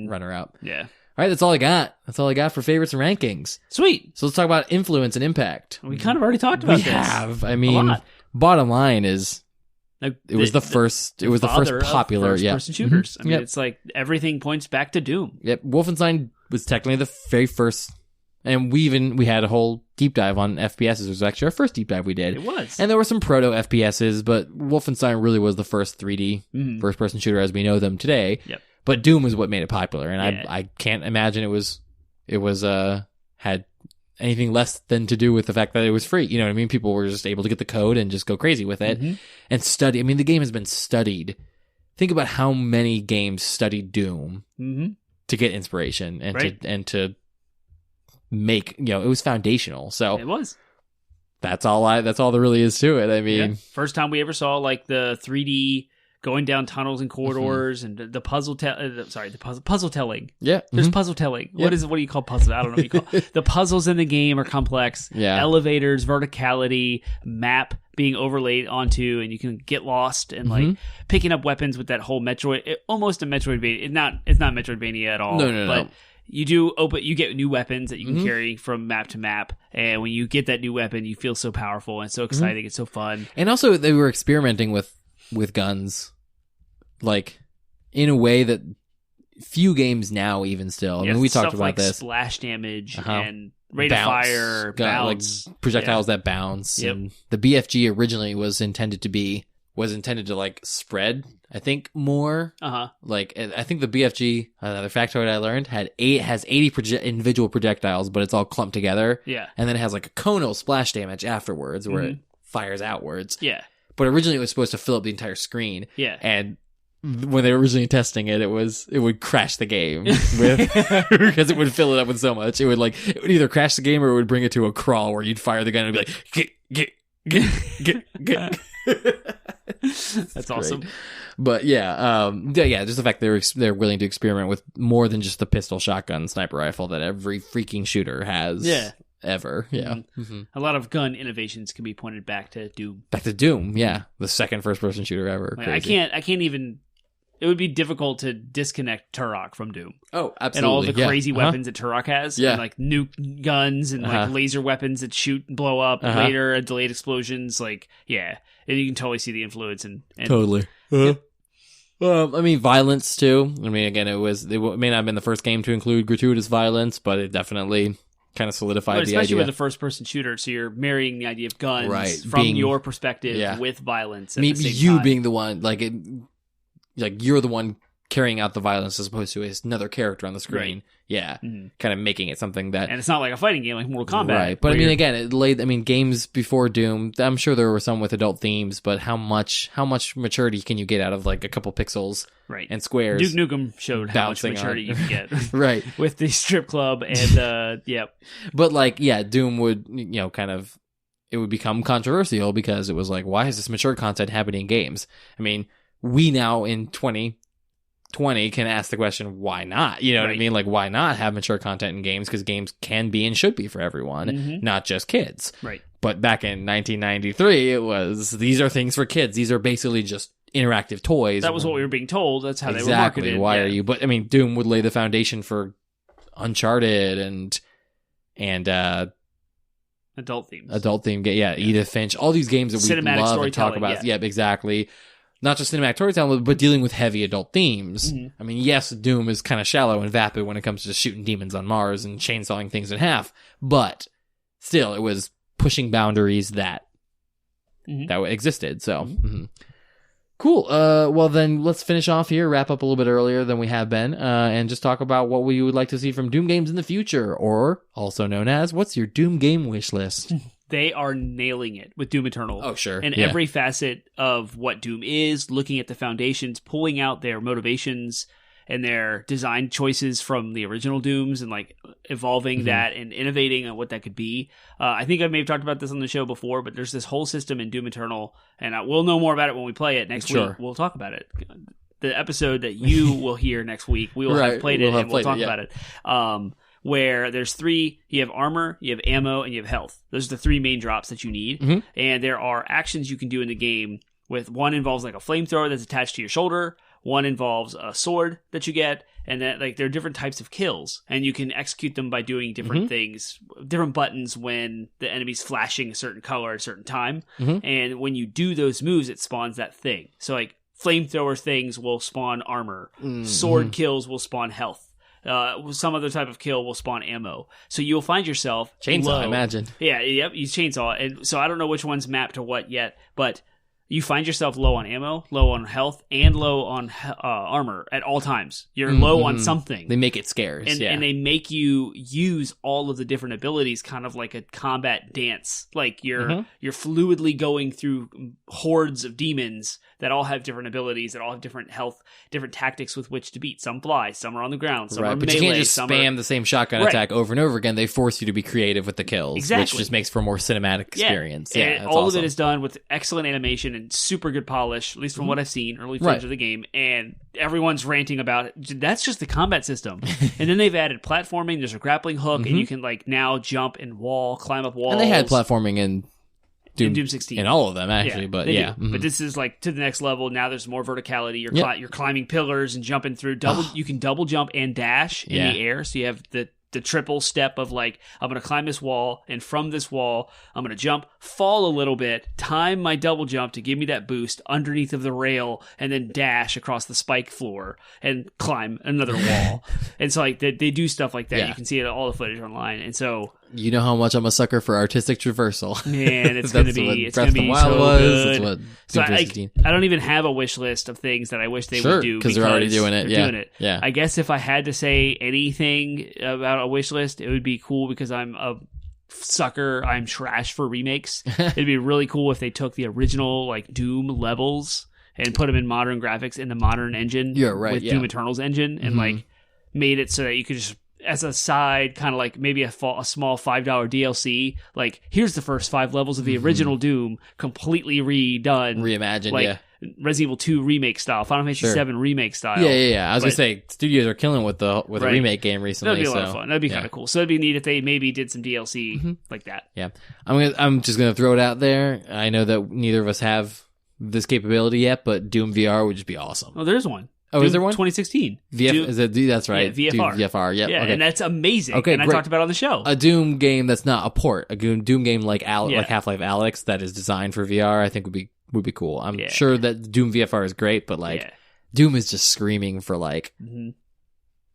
runner up. Yeah. All right, that's all I got. That's all I got for favorites and rankings. Sweet. So let's talk about influence and impact. We kind of already talked about this. We have. I mean, bottom line is. It was the first popular first-person shooters. I mean, it's like everything points back to Doom. Yep, Wolfenstein was technically the very first, and we had a whole deep dive on FPSs. It was actually our first deep dive we did. It was. And there were some proto FPSs, but Wolfenstein really was the first 3D first-person shooter as we know them today. Yep. But Doom is what made it popular, and Yeah. I can't imagine it was had anything less than to do with the fact that it was free. You know what I mean? People were just able to get the code and just go crazy with it and study. I mean, the game has been studied. Think about how many games studied Doom to get inspiration and to make, you know, it was foundational. So It was. that's all there really is to it. I mean, first time we ever saw like the 3D going down tunnels and corridors and the puzzle puzzle telling. Yeah. There's puzzle telling. Yeah. What do you call puzzle? I don't know what you call it. The puzzles in the game are complex. Yeah. Elevators, verticality, map being overlaid onto, and you can get lost and like picking up weapons with that whole almost a Metroidvania. It's not Metroidvania at all. No. But you get new weapons that you can carry from map to map, and when you get that new weapon, you feel so powerful and so exciting. It's so fun. And also they were experimenting with guns, like in a way that few games now even still. I mean, we talked stuff about like this. Splash damage and rate of fire, bounce, like projectiles that bounce. Yep. And the BFG originally was intended to like spread. I think more. Like I think the BFG, another factoid I learned, has 80 individual projectiles, but it's all clumped together. Yeah, and then it has like a conal splash damage afterwards, where it fires outwards. Yeah, but originally it was supposed to fill up the entire screen. Yeah, and when they were originally testing it, it would crash the game because it would fill it up with so much. It would either crash the game or it would bring it to a crawl where you'd fire the gun and be like, get. That's awesome. But just the fact they're willing to experiment with more than just the pistol, shotgun, sniper rifle that every freaking shooter has. Yeah. Ever. Yeah. A lot of gun innovations can be pointed back to Doom. The second first person shooter ever. Like, I can't even. It would be difficult to disconnect Turok from Doom. Oh, absolutely. And all the crazy weapons that Turok has. Yeah. And like nuke guns and like laser weapons that shoot and blow up later and delayed explosions. Like, yeah. And you can totally see the influence. And totally. Well, I mean, violence too. I mean, again, it may not have been the first game to include gratuitous violence, but it definitely kind of solidified the idea. Especially with a first-person shooter, so you're marrying the idea of guns from your perspective with violence. Maybe you being the one, like you're the one carrying out the violence as opposed to another character on the screen. Right. Yeah, kind of making it something that... And it's not like a fighting game like Mortal Kombat. Right, but I mean, again, games before Doom, I'm sure there were some with adult themes, but how much maturity can you get out of like a couple pixels and squares? Duke Nukem showed how much maturity you can get. Right. With the strip club and, But Doom would, it would become controversial because it was like, why is this mature content happening in games? I mean, we now in 2020 can ask the question, why not? You know what I mean? Like, why not have mature content in games? Because games can be and should be for everyone, not just kids. Right. But back in 1993, it was, these are things for kids. These are basically just interactive toys. That was what we were being told. That's how they were marketed. Exactly. Why are you? But I mean, Doom would lay the foundation for Uncharted and adult themes. Edith Finch. All these games that we cinematic love and talk about. Yeah, exactly. Not just cinematic storytelling, but dealing with heavy adult themes. I mean, yes, Doom is kind of shallow and vapid when it comes to shooting demons on Mars and chainsawing things in half, but still, it was pushing boundaries that existed. So, cool. Well, then let's finish off here, wrap up a little bit earlier than we have been, and just talk about what we would like to see from Doom games in the future, or also known as, what's your Doom game wish list? They are nailing it with Doom Eternal. Oh, sure. And every facet of what Doom is, looking at the foundations, pulling out their motivations and their design choices from the original Dooms and like evolving that and innovating on what that could be. I think I may have talked about this on the show before, but there's this whole system in Doom Eternal, and we'll know more about it when we play it next week. We'll talk about it. The episode that you will hear next week, we will have played it and we'll talk about it. Where there's three, you have armor, you have ammo, and you have health. Those are the three main drops that you need. And there are actions you can do in the game with one involves like a flamethrower that's attached to your shoulder. One involves a sword that you get, and then like there are different types of kills, and you can execute them by doing different things, different buttons when the enemy's flashing a certain color at a certain time. And when you do those moves, it spawns that thing. So like flamethrower things will spawn armor, sword kills will spawn health. some other type of kill will spawn ammo. So you'll find yourself Chainsaw, low. I imagine. Yeah, yep, you chainsaw. And so I don't know which one's mapped to what yet, but you find yourself low on ammo, low on health, and low on armor at all times. You're low on something. They make it scarce, and they make you use all of the different abilities kind of like a combat dance. Like you're fluidly going through hordes of demons that all have different abilities, that all have different health, different tactics with which to beat. Some fly, some are on the ground, some are but melee. You can't just spam the same shotgun attack over and over again. They force you to be creative with the kills, which just makes for a more cinematic experience. Yeah, and all of it is done with excellent animation and super good polish, at least from what I've seen, early footage of the game, and everyone's ranting about it. That's just the combat system. And then they've added platforming. There's a grappling hook, and you can like now jump and climb up walls. And they had platforming in Doom 16. In all of them, actually, but yeah. But this is like to the next level. Now there's more verticality. You're climbing pillars and jumping through. You can double jump and dash in the air, so you have the triple step of like, I'm going to climb this wall, and from this wall, I'm going to jump, fall a little bit, time my double jump to give me that boost underneath of the rail, and then dash across the spike floor and climb another wall. And so like they do stuff like that. You can see it all the footage online. And so you know how much I'm a sucker for artistic traversal. Man, it's going to be so good. That's what so I don't even have a wish list of things that I wish they would do because they're already doing it. Yeah. I guess if I had to say anything about a wish list, it would be cool because I'm a sucker. I'm trash for remakes. It'd be really cool if they took the original like Doom levels and put them in modern graphics in the modern engine. With Doom Eternal's engine, and like made it so that you could just, as a side, kind of like maybe a small $5 DLC, like here's the first 5 levels of the original Doom completely redone, reimagined, like Resident Evil 2 remake style, Final Fantasy 7 remake style. Yeah. I was gonna say studios are killing with a remake game recently. That'd be a lot of fun. That'd be kind of cool. So it'd be neat if they maybe did some DLC like that. Yeah, I'm just gonna throw it out there. I know that neither of us have this capability yet, but Doom VR would just be awesome. Oh, there's one. Oh, Doom is there one? 2016. That's right. Yeah, VFR. Doom VFR, yep. Yeah, okay. and that's amazing. Okay, and I talked about it on the show. A Doom game that's not a port. A Doom game like Half-Life Alyx that is designed for VR, I think would be cool. I'm sure that Doom VFR is great, but like Doom is just screaming for like the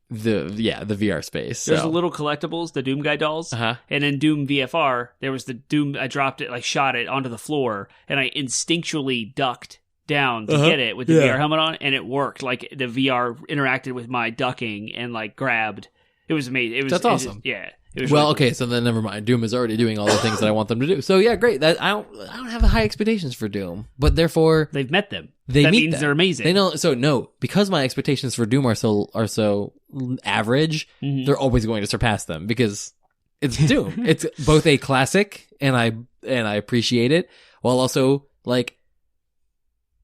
VR space. There's the little collectibles, the Doom Guy dolls, and in Doom VFR, there was the Doom. I dropped it, like shot it onto the floor, and I instinctually ducked down to get it with the VR helmet on, and it worked. Like the VR interacted with my ducking and like grabbed. It was amazing. That's awesome. It was really cool. Okay, so then never mind. Doom is already doing all the things that I want them to do. So yeah, great. That I don't have high expectations for Doom, but therefore they've met them. That means they're amazing. They know. So no, because my expectations for Doom are so average, they're always going to surpass them because it's Doom. It's both a classic, and I appreciate it, while also like.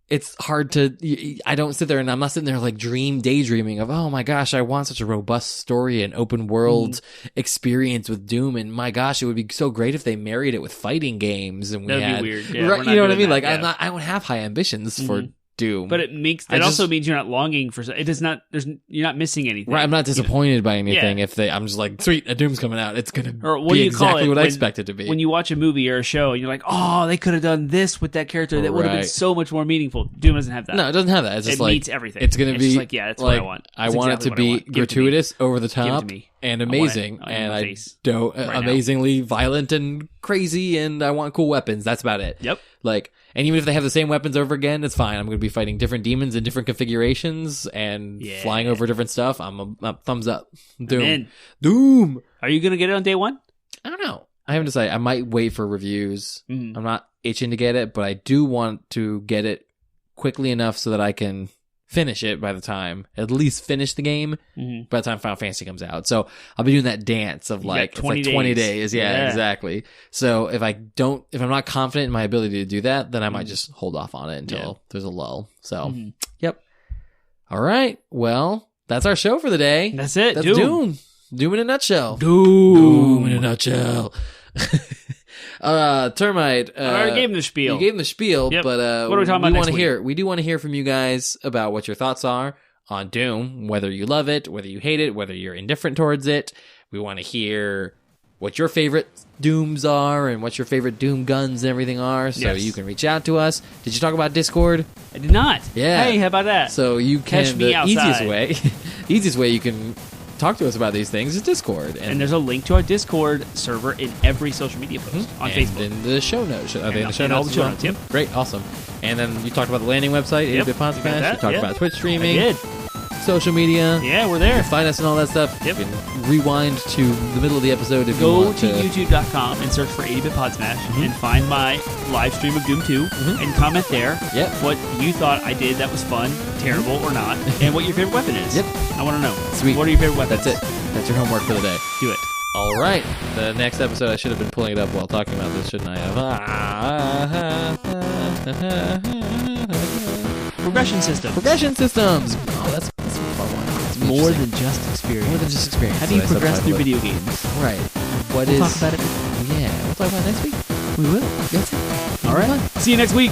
It's hard to, I don't sit there and I'm not sitting there like daydreaming of, oh my gosh, I want such a robust story and open world experience with Doom. And my gosh, it would be so great if they married it with fighting games. And that'd be weird. Yeah, right, you know what I mean? Like I don't have high ambitions for Doom. But it also means you're not longing for it. Does not. You're not missing anything. Right. I'm not disappointed by anything if I'm just like, sweet, a Doom's coming out. It's gonna be exactly what I expect it to be. When you watch a movie or a show and you're like, oh, they could have done this with that character that would have been so much more meaningful. Doom doesn't have that. No, it doesn't have that. It's just it like meets everything. It's gonna be like, that's what I want. I want it to be gratuitous, over the top, and amazing, and amazingly violent and crazy, and I want cool weapons. That's about it. Yep. Like. And even if they have the same weapons over again, it's fine. I'm going to be fighting different demons in different configurations and flying over different stuff. I'm a thumbs up. Doom. Doom. Are you going to get it on day one? I don't know. I haven't decided. I might wait for reviews. I'm not itching to get it, but I do want to get it quickly enough so that I can finish it at least finish the game by the time Final Fantasy comes out. So I'll be doing that dance of like 20 days. Yeah, exactly. So if I'm not confident in my ability to do that, then I might just hold off on it until there's a lull. So, yep. All right. Well, that's our show for the day. That's it. That's Doom. Doom in a nutshell. Doom in a nutshell. Termite. I already gave him the spiel. You gave him the spiel, but what are we talking about next week? We do want to hear from you guys about what your thoughts are on Doom, whether you love it, whether you hate it, whether you're indifferent towards it. We want to hear what your favorite Dooms are and what your favorite Doom guns and everything are, so you can reach out to us. Did you talk about Discord? I did not. Yeah. Hey, how about that? So you can, Catch me outside. Easiest way you can talk to us about these things is Discord. And there's a link to our Discord server in every social media post on and Facebook. in the show notes. Are they in the show in notes? all the show notes, yep. Great, awesome. And then you talked about the landing website, 8-bit Podsmash. You talked about Twitch streaming. I did. Social media. Yeah, we're there. You can find us and all that stuff. Yep. You can rewind to the middle of the episode if you Go want to youtube.com and search for 80-bit Podsmash and find my live stream of Doom 2 and comment there what you thought I did that was fun, terrible, or not, and what your favorite weapon is. Yep. I want to know. Sweet. What are your favorite weapons? That's it. That's your homework for the day. Do it. All right. The next episode, I should have been pulling it up while talking about this, shouldn't I have? Progression system. Progression systems. Oh, that's a fun one. That's more than just experience. More than just experience. How do you progress through video games? Right. We'll talk about it. Yeah. We'll talk about it next week. We will. That's it. All right. See you next week.